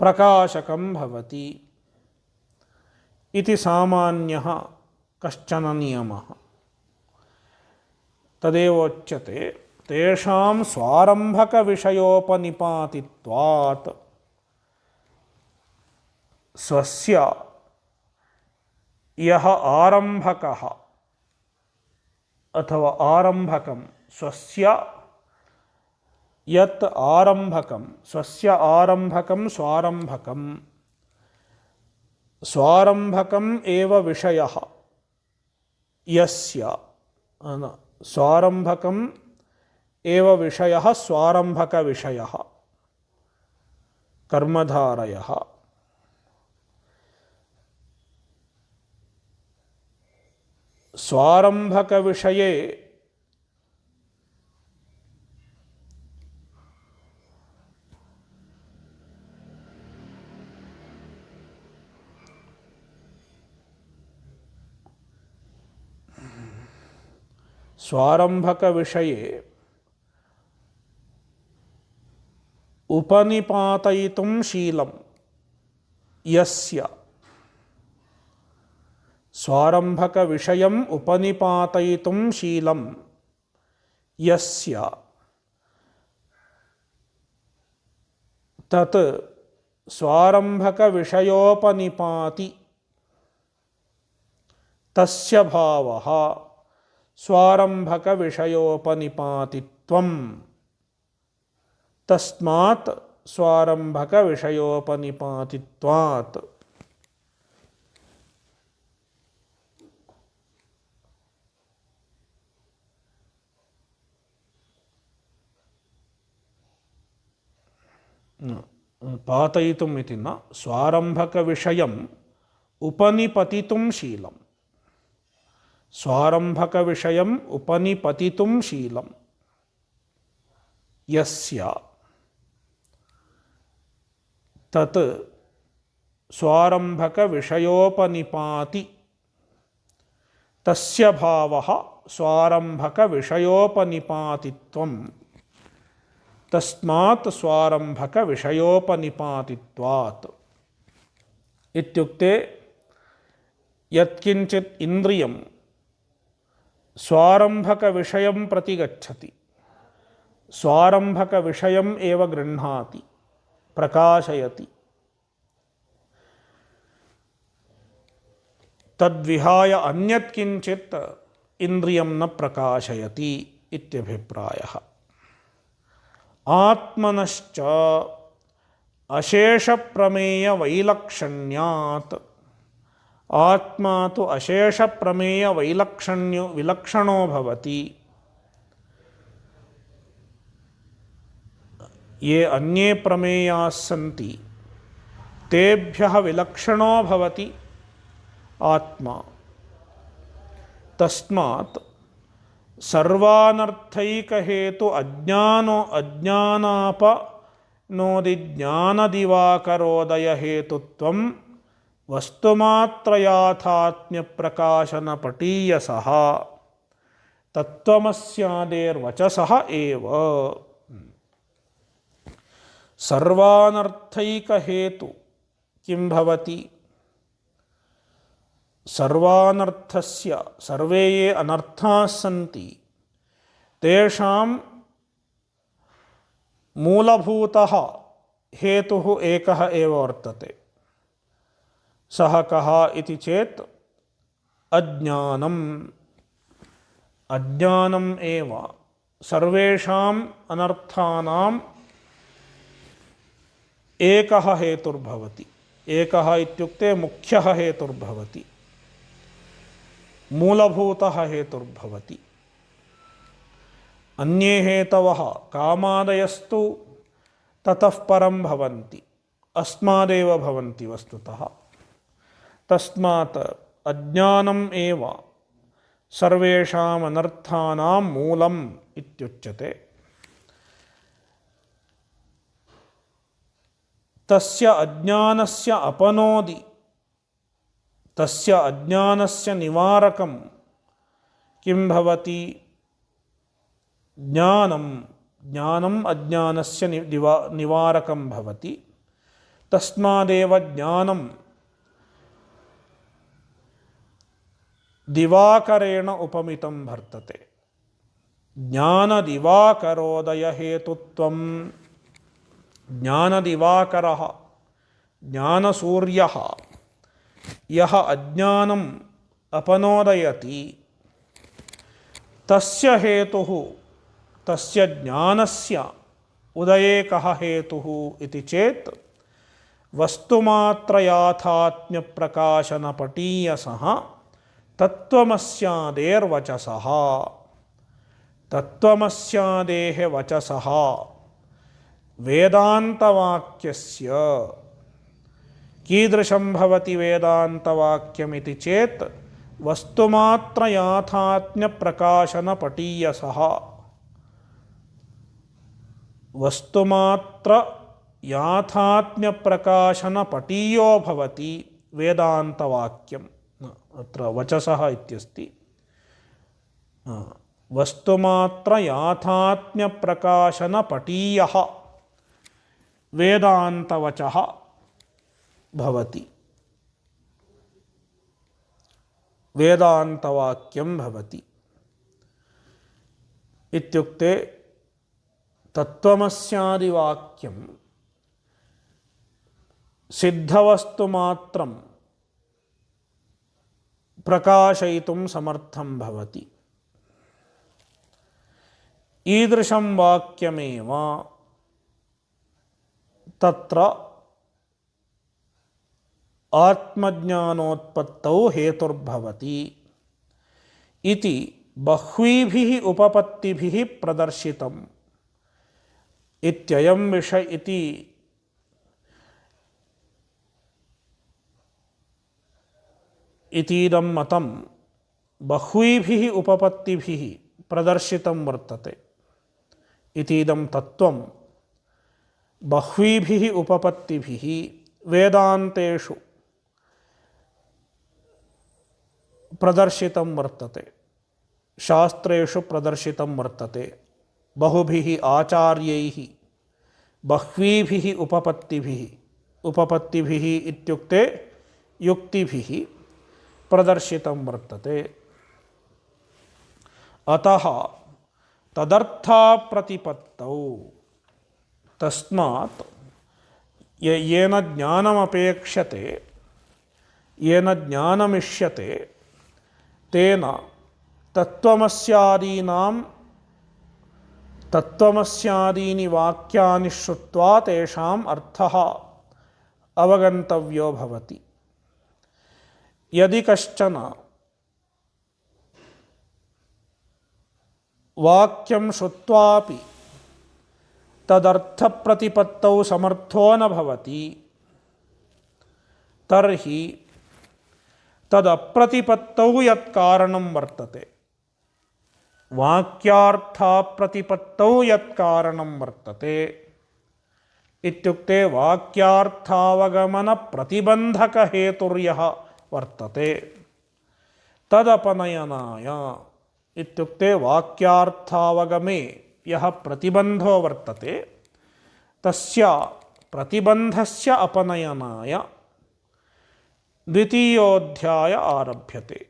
प्रकाशकं भवति इति सामान्यः कश्चन नियमः। तदेवोच्यते तेषां स्वारम्भकविषयोपनिपातित्वात्। स्वस्य यः आरम्भकः अथवा आरम्भकं, स्वस्य यत् आरम्भकं, स्वस्य आरम्भकं स्वारम्भकं, स्वारम्भकम् एव विषयः यस्य, स्वारम्भकम् एव विषयः स्वारम्भकविषयः कर्मधारयः। स्वारम्भकविषये स्वारम्भकविषये उपनिपातयितुं शीलं यस्य, स्वारम्भकविषयम् उपनिपातयितुं शीलं यस्य तत् स्वारम्भकविषयोपनिपाति तस्य भावः स्वारम्भकविषयोपनिपातित्वम्। तस्मात् स्वारम्भकविषयोपनिपातित्वात्। पातयितुम् इति न, स्वारम्भकविषयम् उपनिपतितुं शीलम्, स्वारम्भकविषयम् उपनिपतितुं शीलं यस्य तत् स्वारम्भकविषयोपनिपाति तस्य भावः स्वारम्भकविषयोपनिपातित्वम्। तस्मात् स्वारम्भकविषयोपनिपातित्वात् इत्युक्ते यत्किञ्चित् इन्द्रियं स्वारम्भकविषयं प्रति गच्छति, स्वारम्भकविषयम् एव गृह्णाति, प्रकाशयति, तद्विहाय अन्यत् किञ्चित् इन्द्रियं न प्रकाशयति इत्यभिप्रायः। आत्मनश्च अशेषप्रमेयवैलक्षण्यात्, आत्मा तु अशेषप्रमेयवैलक्षणो भवति। ये अन्ये प्रमेयाः सन्ति तेभ्यः विलक्षणो भवति आत्मा। तस्मात् सर्वानर्थैकहेतु अज्ञानापनोदिज्ञानदिवाकरोदयहेतुत्वं वस्तुमात्रयाथात्म्यप्रकाशनपटीयसः तत्त्वमस्यादेर्वचसः एव। सर्वानर्थैकहेतु किं भवति? सर्वानर्थस्य सर्वे ये अनर्थाः सन्ति तेषां मूलभूतः हेतुः एकः एव वर्तते। सः कः इति चेत् अज्ञानम्। अज्ञानम् एव सर्वेषाम् अनर्थानाम् एकः हेतुर्भवति। एकः इत्युक्ते मुख्यः हेतुर्भवति, मूलभूतः हेतुर्भवति। अन्ये हेतवः कामादयस्तु ततः परं भवन्ति, अस्मादेव भवन्ति वस्तुतः। तस्मात् अज्ञानम् एव सर्वेषाम् अनर्थानां मूलम् इत्युच्यते। तस्य अज्ञानस्य अपनोदि, तस्य अज्ञानस्य निवारकं किं भवति? ज्ञानम्। ज्ञानम् अज्ञानस्य निवारकं भवति। तस्मादेव ज्ञानं दिवाकरेण उपमितं वर्तते। ज्ञानदिवाकरोदयहेतुत्वं। ज्ञानदिवाकरः, ज्ञानसूर्यः यः अज्ञानम् अपनोदयति तस्य हेतुः, तस्य ज्ञानस्य उदये कः हेतुः इति चेत् वस्तुमात्रयाथात्म्यप्रकाशनपटीयसः तत्त्वमस्यादेर्वचसः। तत्त्वमस्यादेः वचसः वेदान्तवाक्यस्य। कीदृशं भवति वेदान्तवाक्यमिति चेत् वस्तुमात्रयाथात्म्यप्रकाशनपटीयसः। वस्तुमात्रयाथात्म्यप्रकाशनपटीयो भवति वेदान्तवाक्यम्। अत्र वचसः इत्यस्ति। वस्तुमात्रयाथात्म्यप्रकाशनपटीयः वेदान्तवचः भवति, वेदान्तवाक्यं भवति। इत्युक्ते तत्त्वमस्यादिवाक्यं सिद्धवस्तुमात्रं प्रकाशयितुं समर्थं भवति। ईदृशं वाक्यमेव तत्र आत्मज्ञानोत्पत्तौ हेतुर्भवति इति बह्वीभिः उपपत्तिभिः प्रदर्शितम्। इत्ययं विषय इतीदं मतं बह्वीभिः उपपत्तिभिः प्रदर्शितं वर्तते। इतीदं तत्त्वं बह्वीभिः उपपत्तिभिः वेदान्तेषु प्रदर्शितं वर्तते, शास्त्रेषु प्रदर्शितं वर्तते। बहुभिः आचार्यैः बह्वीभिः उपपत्तिभिः इत्युक्ते युक्तिभिः प्रदर्शितं वर्तते। अतः तदर्थाप्रतिपत्तौ, तस्मात् येन ज्ञानमपेक्षते, येन ज्ञानमिष्यते तेन तत्त्वमस्यादीनि वाक्यानि श्रुत्वा तेषाम् अर्थः अवगन्तव्यो भवति। यदि कश्चन वाक्यं श्रुत्वापि तदर्थप्रतिपत्तौ समर्थो न भवति, तर्हि तदप्रतिपत्तौ यत् कारणं वर्तते, वाक्यार्थाप्रतिपत्तौ यत् कारणं वर्तते इत्युक्ते वाक्यार्थावगमनप्रतिबन्धकहेतुर्यः वर्तते तदपनयनाय इत्युक्ते वाक्यार्थावगमे यः प्रतिबन्धो वर्तते तस्य प्रतिबन्धस्य अपनयनाय द्वितीयोऽध्याय आरभ्यते।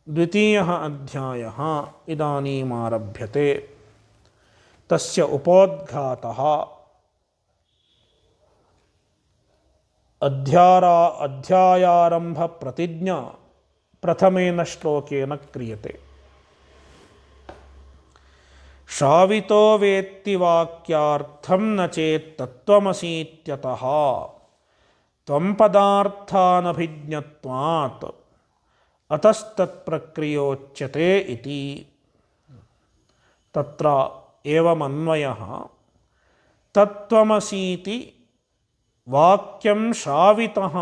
द्वितीयः अध्यायः इदानीम् आरभ्यते। तस्य उपोद्घातः अध्यायारम्भप्रतिज्ञा प्रथमेन श्लोकेन क्रियते। श्रावितो वेत्ति वाक्यार्थं न चेत् तत्त्वमसीत्यतः त्वं पदार्थानभिज्ञत्वात् अतस्तत्प्रक्रियोच्यते इति। तत्र एवमन्वयः तत्त्वमसीति वाक्यं श्रावितः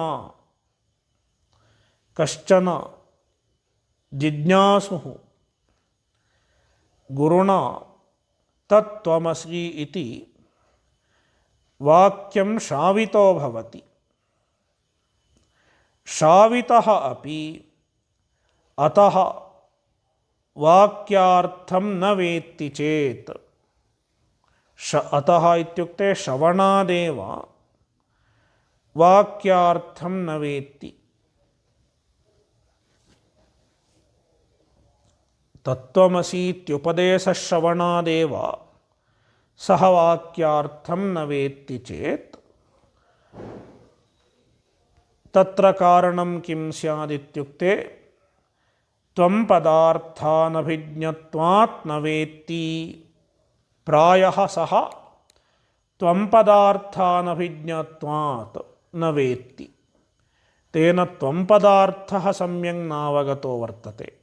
कश्चन जिज्ञासुः गुरुणा तत्त्वमसि इति वाक्यं श्रावितो भवति। श्रावितः अपि अतः वाक्यार्थं न वेत्ति चेत्, अतः इत्युक्ते श्रवणादेव वाक्यार्थं न वेत्ति। तत्त्वमसीत्युपदेशश्रवणादेव सः वाक्यार्थं न वेत्ति चेत् तत्र कारणं किं स्यादित्युक्ते त्वं पदार्थानभिज्ञत्वात् न वेत्ति। प्रायः सः त्वं पदार्थानभिज्ञत्वात् न वेत्ति, तेन त्वं पदार्थः सम्यक् नावगतो वर्तते।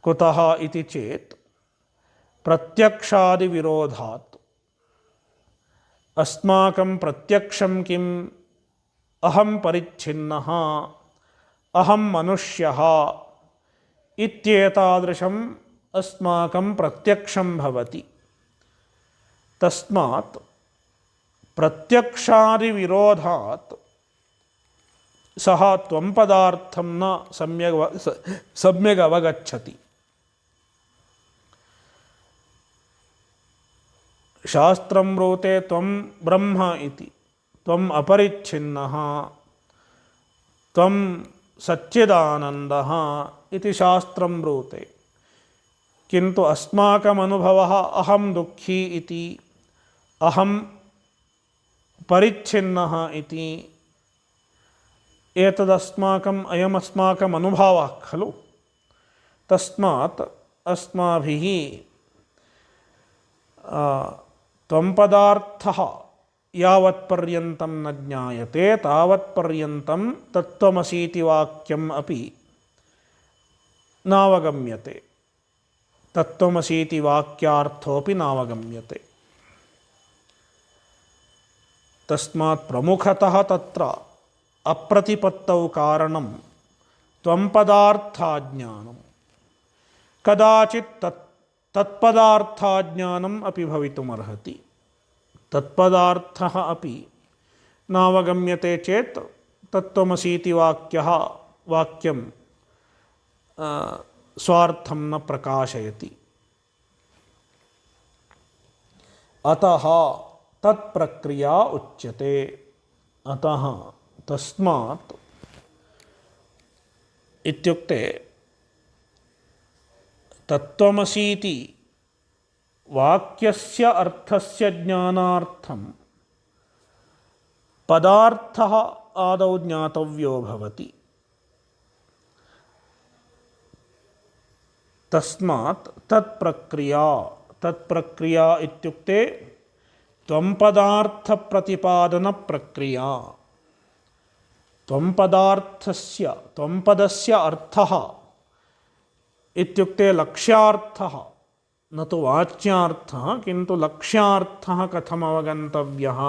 कुतः इति चेत् प्रत्यक्षादिविरोधात्। अस्माकं प्रत्यक्षं किम्? अहं परिच्छिन्नः, अहं मनुष्यः इत्येतादृशम् अस्माकं प्रत्यक्षं भवति। तस्मात् प्रत्यक्षादिविरोधात् सः त्वं पदार्थं न सम्यक् अवगच्छति। शास्त्रं ब्रूते त्वं ब्रह्म इति, त्वम् अपरिच्छिन्नः, त्वं सच्चिदानन्दः इति शास्त्रं ब्रूते। किन्तु अस्माकम् अनुभवः अहं दुःखी इति, अहं परिच्छिन्नः इति। एतदस्माकम् अयमस्माकम् अनुभवः खलु। तस्मात् अस्माभिः त्वं पदार्थः यावत्पर्यन्तं न ज्ञायते तावत्पर्यन्तं तत्त्वमसीति वाक्यम् अपि नावगम्यते, तत्त्वमसीति वाक्यार्थोऽपि नावगम्यते। तस्मात् प्रमुखतः तत्र अप्रतिपत्तौ कारणं त्वं पदार्थाज्ञानं। कदाचित् तत्पदार्थाज्ञानम् अपि भवितुमर्हति। तत्पदार्थः अपि नावगम्यते चेत् तत्त्वमसीति वाक्यं स्वार्थं न प्रकाशयति। अतः तत्प्रक्रिया उच्यते। अतः तस्मात् इत्युक्ते तत्त्वमसीति वाक्यस्य अर्थस्य ज्ञानार्थं पदार्थः आदौ ज्ञातव्यो भवति। तस्मात् तत्प्रक्रिया इत्युक्ते त्वं पदार्थप्रतिपादनप्रक्रिया। त्वं पदस्य अर्थः इत्युक्ते लक्ष्यार्थः, न तु वाच्यार्थः, किन्तु लक्ष्यार्थः कथम् अवगन्तव्यः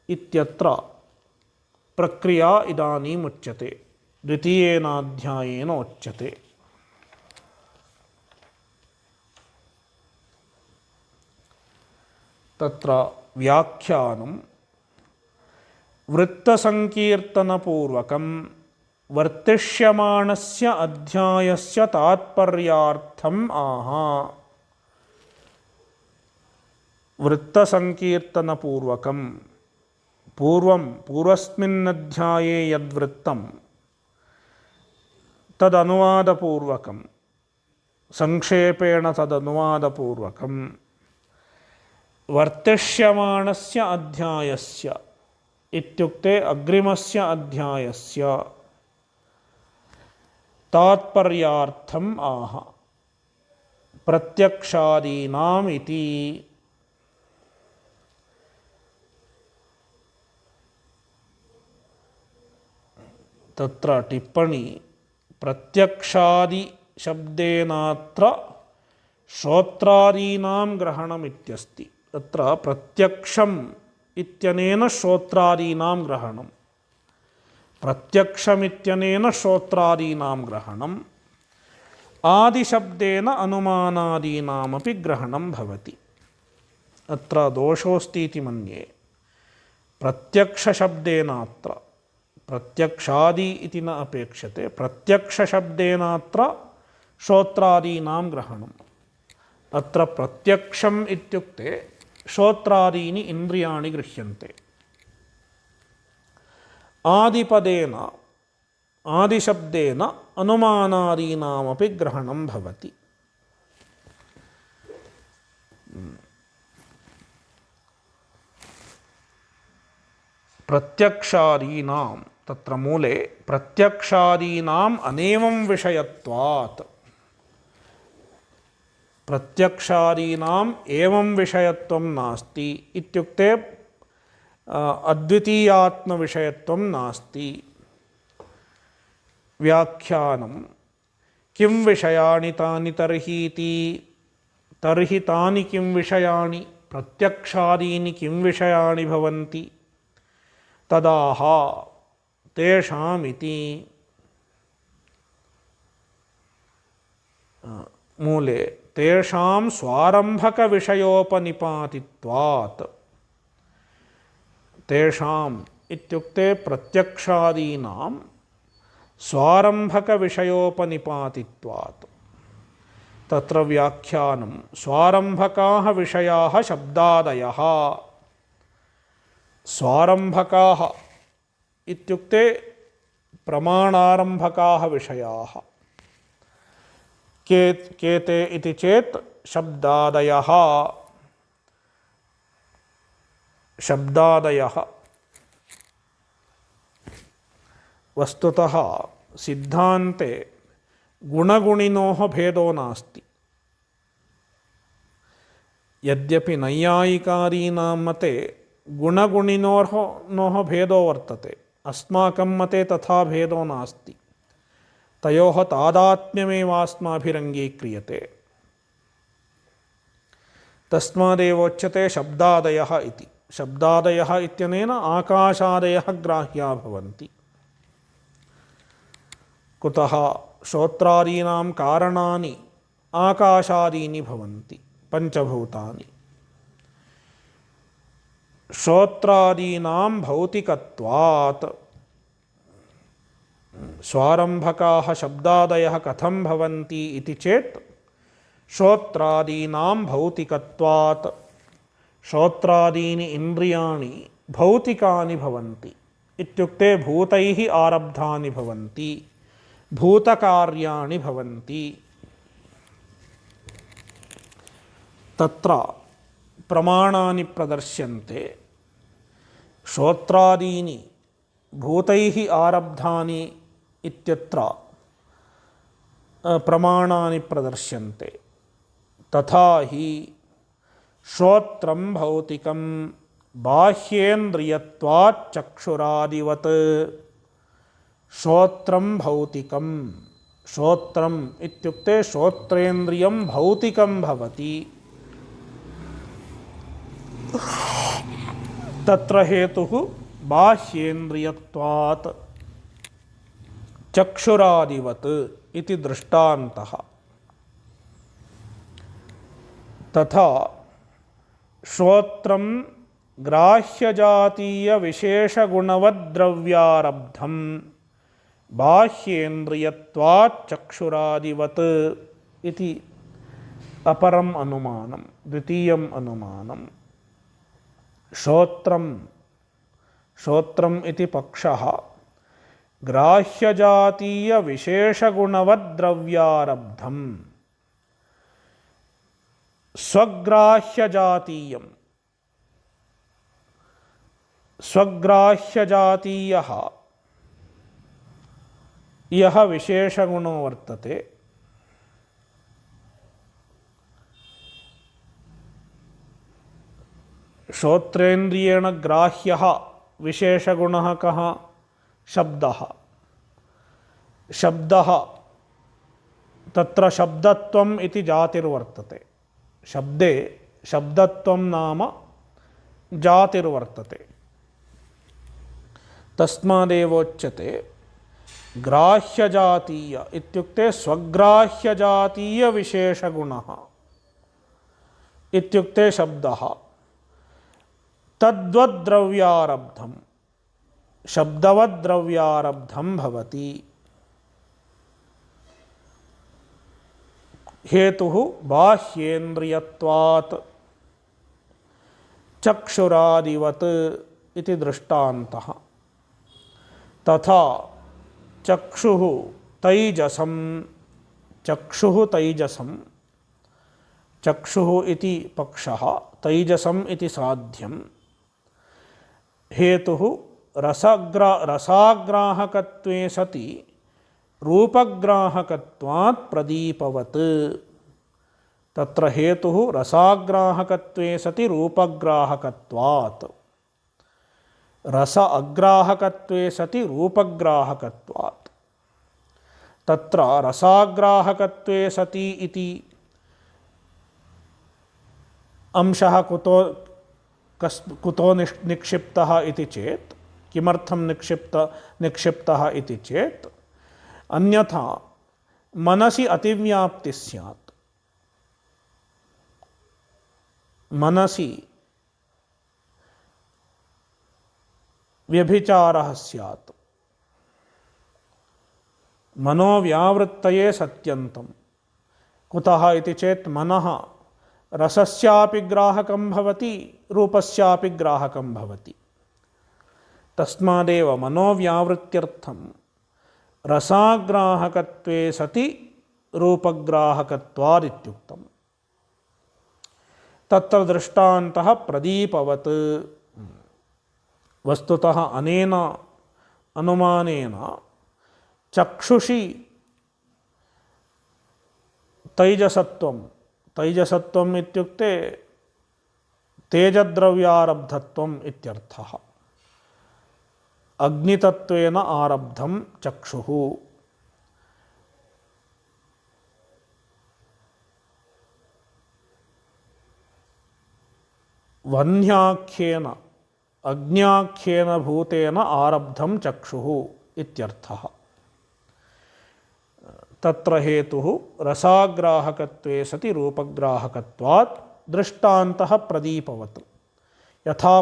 इत्यत्र प्रक्रिया इदानीम् उच्यते, द्वितीयेनाध्यायेन उच्यते। तत्र व्याख्यानं वृत्तसंकीर्तनपूर्वकं वर्तिष्यमाणस्य अध्यायस्य तात्पर्यार्थम् आह। वृत्तसंकीर्तनपूर्वकं पूर्वस्मिन्नध्याये यद्वृत्तं तदनुवादपूर्वकं, संक्षेपेण तदनुवादपूर्वकं वर्तिष्यमाणस्य अध्यायस्य इत्युक्ते अग्रिमस्य अध्यायस्य तात्पर्यार्थम् आह। प्रत्यक्षादीनाम् इति। तत्र टिप्पणी प्रत्यक्षादि शब्देनात्र श्रोत्रादीनां ग्रहणमित्यस्ति। तत्र प्रत्यक्षम् इत्यनेन श्रोत्रादीनां ग्रहणं, प्रत्यक्षमित्यनेन श्रोत्रादीनां ग्रहणम्, आदिशब्देन अनुमानादीनामपि ग्रहणं भवति। अत्र दोषोऽस्ति इति मन्ये। प्रत्यक्षशब्देनात्र, प्रत्यक्षादि इति न अपेक्षते, प्रत्यक्षशब्देनात्र श्रोत्रादीनां ग्रहणम्। अत्र प्रत्यक्षम् इत्युक्ते श्रोत्रादीनि इन्द्रियाणि गृह्यन्ते। आदिपदेन, आदिशब्देन अनुमानादीनामपि ग्रहणं भवति। प्रत्यक्षादीनां, तत्र मूले प्रत्यक्षादीनाम् अनेवं विषयत्वात्, प्रत्यक्षादीनाम् एवं विषयत्वं नास्ति इत्युक्ते अद्वितीयात्मविषयत्वं नास्ति। व्याख्यानं किं विषयाणि तानि तर्हि इति। तर्हि तानि किं विषयाणि, प्रत्यक्षादीनि किं विषयाणि भवन्ति। तदाह तेषामिति। मूले तेषां स्वारम्भकविषयोपनिपातित्वात्। तेषाम् इत्युक्ते प्रत्यक्षादीनां स्वारम्भकविषयोपनिपातित्वात्। तत्र व्याख्यानं स्वारम्भकाः विषयाः शब्दादयः। स्वारम्भकाः इत्युक्ते प्रमाणारम्भकाः विषयाः। केते इति चेत् शब्दादयः। शब्दादयः वस्तुतः सिद्धान्ते गुणगुणिनोः भेदो नास्ति। यद्यपि नैयायिकादीनां मते गुणगुणिनोः भेदो वर्तते, अस्माकं मते तथा भेदो नास्ति। तयोः तादात्म्यमेवास्माभिरङ्गीक्रियते। तस्मादेवोच्यते शब्दादयः इति। शब्दादयः इत्यनेन आकाशादयः ग्राह्या भवन्ति। कुतः? श्रोत्रादीनां कारणानि आकाशादीनि भवन्ति, पञ्चभूतानि। श्रोत्रादीनां भौतिकत्वात्। स्वारम्भकाः शब्दादयः कथं भवन्ति इति चेत् श्रोत्रादीनां भौतिकत्वात्। श्रोत्रादीनि इन्द्रियाणि भौतिकानि भवन्ति, इत्युक्ते भूतैः आरब्धानि भवन्ति, भूतकार्याणि भवन्ति। तत्र प्रमाणानि प्रदर्श्यन्ते। श्रोत्रादीनि भूतैः आरब्धानि इत्यत्र प्रमाणानि प्रदर्श्यन्ते। तथा हि श्रोत्रं भौतिकं बाह्येन्द्रियत्वात् चक्षुरादिवत्। श्रोत्रं भौतिकं, श्रोत्रम् इत्युक्ते श्रोत्रेन्द्रियं भौतिकं भवति। तत्र हेतुः ಬಾಹ್ಯೇಂದ್ರಿಯತ್ವಾತ್ ಚಕ್ಷುರಾದಿವತ್ ಇತಿ ದೃಷ್ಟಾಂತಃ. ತಥಾ ಶ್ರೋತ್ರಂ ಗ್ರಾಹ್ಯಜಾತೀಯ ವಿಶೇಷಗುಣವದ್ದ್ರವ್ಯಾರಬ್ಧಂ ಬಾಹ್ಯೇಂದ್ರಿಯತ್ವಾತ್ ಚಕ್ಷುರಾದಿವತ್ ಇತಿ ಅಪರಂ ಅನುಮಾನಂ, ದ್ವಿತೀಯಂ ಅನುಮಾನಂ. ಶ್ರೋತ್ರಂ ಇತಿ ಪಕ್ಷಃ ಗ್ರಾಹ್ಯಜಾತೀಯ ವಿಶೇಷಗುಣವದ್ದ್ರವ್ಯಾರಬ್ಧಂ ಸ್ವಗ್ರಾಹ್ಯಜಾತೀಯಂ ಸ್ವಗ್ರಾಹ್ಯಜಾತೀಯಃ ಯಃ ವಿಶೇಷಗುಣೋ ವರ್ತತೆ ಶ್ರೋತ್ರೇಂದ್ರಿಯೇಣ ಗ್ರಾಹ್ಯಃ ವಿಶೇಷಗುಣಃ ಕಃ? ಶಬ್ದಃ. ಶಬ್ದಃ ತತ್ರ ಶಬ್ದತ್ವಂ ಇತಿ ಜಾತಿರ್ವರ್ತತೆ. ಶಬ್ದೇ ಶಬ್ದತ್ವಂ ನಾಮ ಜಾತಿರ್ವರ್ತತೆ. ತಸ್ಮಾದೇವೋಚ್ಯತೆ ಗ್ರಾಹ್ಯಜಾತೀಯ ಇತ್ಯುಕ್ತೆ ಸ್ವಗ್ರಾಹ್ಯಜಾತೀಯ ವಿಶೇಷಗುಣಃ ಇತ್ಯುಕ್ತೆ ಶಬ್ದಃ ತದ್ವದ್ದ್ರವ್ಯಾರಬ್ಧಂ ಶಬ್ದವದ್ದ್ರವ್ಯಾರಬ್ಧಂ ಭವತಿ. ಹೇತುಃ ಬಾಹ್ಯೇಂದ್ರಿಯತ್ವಾತ್ ಚಕ್ಷುರಾದಿವತ್ ಇತಿ ದೃಷ್ಟಾಂತಃ. ತಥಾ ಚಕ್ಷುಃ ತೈಜಸಂ ಚಕ್ಷುಃ ಇತಿ ಪಕ್ಷಃ ತೈಜಸಂ ಇತಿ ಸಾಧ್ಯಂ. ಹೇತುಃ ರಸಾಗ್ರಾಹಕತ್ವೇ ಸತಿ ರೂಪಗ್ರಾಹಕತ್ವಾತ್ ಪ್ರದೀಪವತ್. ತತ್ರ ಹೇತುಃ ರಸಾಗ್ರಾಹಕತ್ವೇ ಸತಿ ರೂಪಗ್ರಾಹಕತ್ವಾತ್, ರಸ ಅಗ್ರಾಹಕತ್ವೇ ಸತಿ ರೂಪಗ್ರಾಹಕತ್ವಾತ್. ತತ್ರ ರಸಾಗ್ರಾಹಕತ್ವೇ ಸತಿ ಇತಿ ಅಂಶಃ ಕುತೋ ನಿಕ್ಷಿಪ್ತಃ ಇತಿ ಚೇತ್, ಕಿಮರ್ಥಂ ನಿಕ್ಷಿಪ್ತಃ ಇತಿ ಚೇತ್ ಅನ್ಯಥಾ ಮನಸಿ ಅತಿವ್ಯಾಪ್ತಿ ಸ್ಯಾತ್. ಮನಸಿ ವ್ಯಭಿಚಾರಃ ಸ್ಯಾತ್. ಮನೋವ್ಯಾವೃತ್ತಯೇ ಸತ್ಯಂತಂ. ಕುತಃ ಇತಿ ಚೇತ್ ಮನಃ ರಸಸ್ಯಾಪಿ ಗ್ರಾಹಕಂ ಭವತಿ ರೂಪಸ್ಯಾಪಿ ಗ್ರಾಹಕಂ ಭವತಿ. ತಸ್ಮಾದೇವ ಮನೋವ್ಯಾವೃತ್ಯರ್ಥಂ ರಸಾಗ್ರಾಹಕತ್ವೇ ಸತಿ ರೂಪಗ್ರಾಹಕತ್ವಾದಿತ್ಯುಕ್ತಂ. ತತ್ರ ದೃಷ್ಟಾಂತಃ ಪ್ರದೀಪವತ್. ವಸ್ತುತಃ ಅನೇನ ಅನುಮಾನೇನ ಚಕ್ಷುಷಿ ತೈಜಸತ್ವಂ ಇತ್ಯುಕ್ತೆ ತೇಜದ್ರವ್ಯಾರಬ್ಧತ್ವಂ ಇತ್ಯರ್ಥಃ. ಅಗ್ನಿತತ್ವೇನ ಆರಬ್ಧಂ ಚಕ್ಷುಃ. ವನ್ಯಾಖ್ಯೇನ ಅಗ್ನ್ಯಾಖ್ಯೇನ ಭೂತೇನ ಆರಬ್ಧಂ ಚಕ್ಷುಃ ಇತ್ಯರ್ಥಃ. ತತ್ರ ಹೇತುಃ ರಸಾಗ್ರಾಹಕತ್ವೇ ಸತಿ ರೂಪಗ್ರಾಹಕತ್ವಾತ್ ದೃಷ್ಟಾಂತಃ ಪ್ರದೀಪವತ್. ಯಥಾ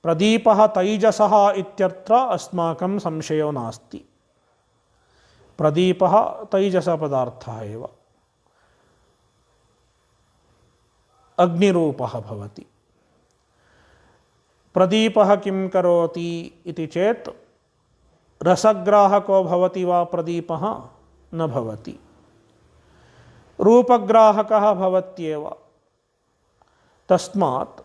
ಪ್ರದೀಪಃ ತೈಜಸಃ ಇತ್ಯತ್ರ ಅಸ್ಮಾಕಂ ಸಂಶಯೋ ನಾಸ್ತಿ. ಪ್ರದೀಪಃ ತೈಜಸ ಪದಾರ್ಥಃ ಏವ, ಅಗ್ನಿರೂಪಃ ಭವತಿ. ಪ್ರದೀಪಃ ಕಿಂ ಕರೋತಿ ಇತಿ ಚೇತ್ ರಸಗ್ರಾಹಕೋ ಭವತಿ ವಾ ಪ್ರದೀಪಃ? ನ ಭವತಿ. ರೂಪಗ್ರಾಹಕಃ ಭವತ್ಯೇವ. ತಸ್ಮಾತ್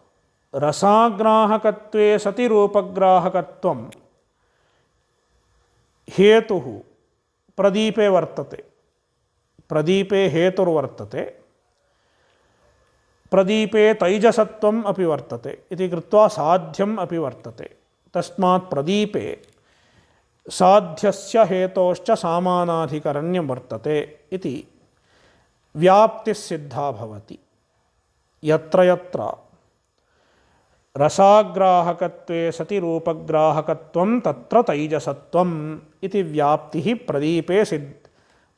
ರಸಾಗ್ರಾಹಕತ್ವೇ ಸತಿ ರೂಪಗ್ರಾಹಕತ್ವಂ ಹೇತುಃ ಪ್ರದೀಪೇ ವರ್ತತೆ. ಪ್ರದೀಪೇ ಹೇತುರ್ವರ್ತತೆ. ಪ್ರದೀಪೇ ತೈಜಸತ್ವಂ ಅಪಿ ವರ್ತತೆ ಇತಿ ಕೃತ್ವಾ ಸಾಧ್ಯಂ ಅಪಿ ವರ್ತತೆ. ತಸ್ಮಾತ್ ಪ್ರದೀಪೇ ಸಾಧ್ಯಸ್ಯ ಹೇತೋಶ್ಚ ಸಾಮಾನಾಧಿಕರಣ್ಯಂ ವರ್ತತೆ ಇತಿ ವ್ಯಾಪ್ತಿಸಿದ್ಧಾ ಭವತಿ. ಯತ್ರ ಯತ್ರ रसाग्राहकत्वे सति रूपग्राहकत्वं तत्र तैजसत्वम् इति व्याप्तिः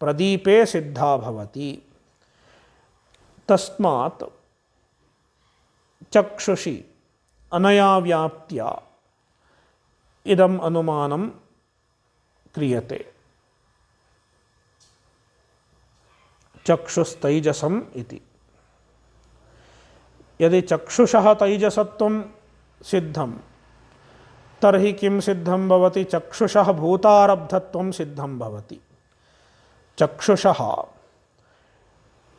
प्रदीपे सिद्धा भवति। तस्मात् चक्षुषि अनया व्याप्त्या इदम् अनुमानं क्रियते। चक्षुस्तैजसम् इति। यदि चक्षुषः तैजसत्वं सिद्धं तर्हि किं सिद्धं भवति? चक्षुषः भूतारब्धत्वं सिद्धं भवति। चक्षुषः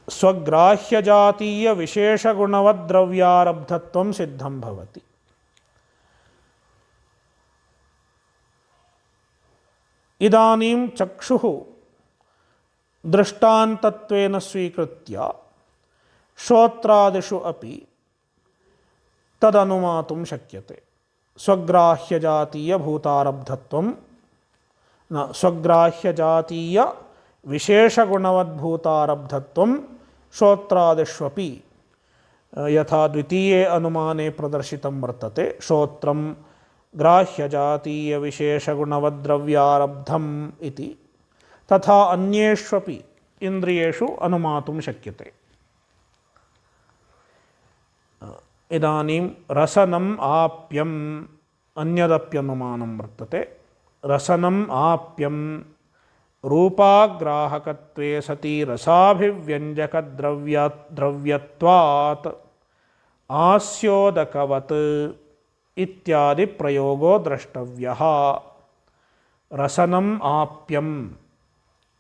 स्वग्राह्यजातीयविशेषगुणवद्द्रव्यारब्धत्वं सिद्धं भवति। इदानीं चक्षुः दृष्टान्तत्वेन स्वीकृत्य श्रोत्रादिषु अपि तदनुमातुं शक्यते। स्वग्राह्यजातीयभूतारब्धत्वं न स्वग्राह्यजातीयविशेषगुणवद्भूतारब्धत्वं श्रोत्रादिष्वपि यथा द्वितीये अनुमाने प्रदर्शितं वर्तते। श्रोत्रं ग्राह्यजातीयविशेषगुणवद्द्रव्यारब्धम् इति, तथा अन्येष्वपि इन्द्रियेषु अनुमातुं शक्यते। इदानीं रसनम् आप्यम् अन्यदप्यनुमानं वर्तते। रसनम् आप्यं रूपाग्राहकत्वे सति रसाभिव्यञ्जकद्रव्यत्वात् आस्योदकवत् इत्यादि प्रयोगो द्रष्टव्यः। रसनम् आप्यं,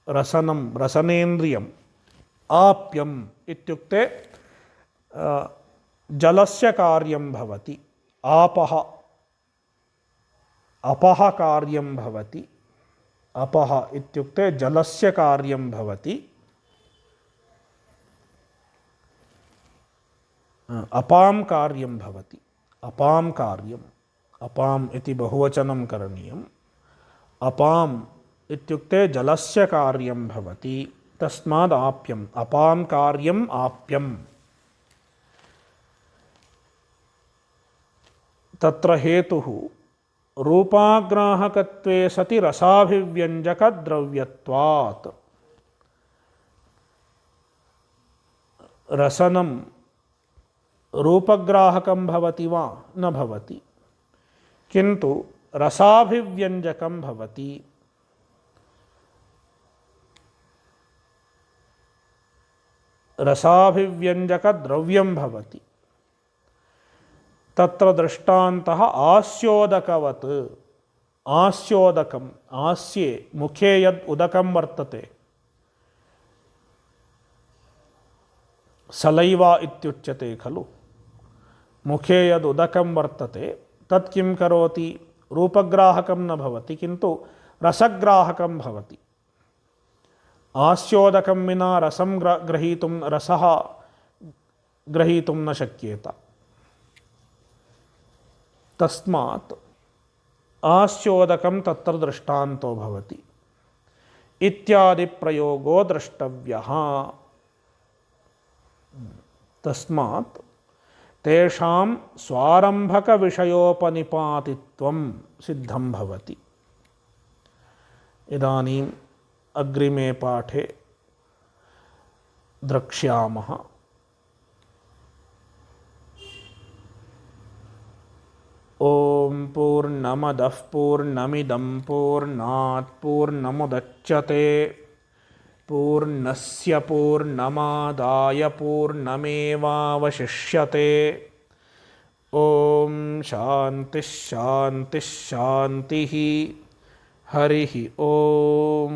रसनं रसनेन्द्रियम्, आप्यम् इत्युक्ते जलस्य कार्यं भवति। आपः अपः कार्यं भवति। अपः इत्युक्ते जलस्य कार्यं भवति। अपां कार्यं भवति। अपां कार्यम्, अपाम् इति बहुवचनं करणीयम्। अपाम् इत्युक्ते जलस्य कार्यं भवति। तस्माद् आप्यम्, अपां कार्यम् आप्यम्। तत्र हेतुः रूपाग्राहकत्वे सति रसाभिव्यञ्जकद्रव्यत्वात्। रसनं रूपग्राहकं भवति वा? न भवति, किन्तु रसाभिव्यञ्जकं भवति। रसाभिव्यञ्जकद्रव्यं भवति। तत्र दृष्टान्तः आस्योदकवत्। आस्योदकम्, आस्ये मुखे यद् उदकं वर्तते, सलैवा इत्युच्यते खलु। मुखे यद् उदकं वर्तते तत् किं करोति? रूपग्राहकं न भवति, किन्तु रसग्राहकं भवति। आस्योदकं विना रसं ग्रहीतुं, रसः ग्रहीतुं न शक्येत। तस्मात् आस्योदकं तत्र दृष्टान्तो भवति। इत्यादि प्रयोगो द्रष्टव्यः। तस्मात् तेषां स्वारम्भकविषयोपनिपातित्वं सिद्धं भवति। इदानीम् अग्रिमे पाठे द्रक्ष्यामः। ॐ पूर्णमदः पूर्णमिदं पूर्णात् पूर्णमुदच्यते पूर्णस्य पूर्णमादाय पूर्णमेवावशिष्यते। ॐ शान्तिः शान्तिः शान्तिः। हरिः ॐ।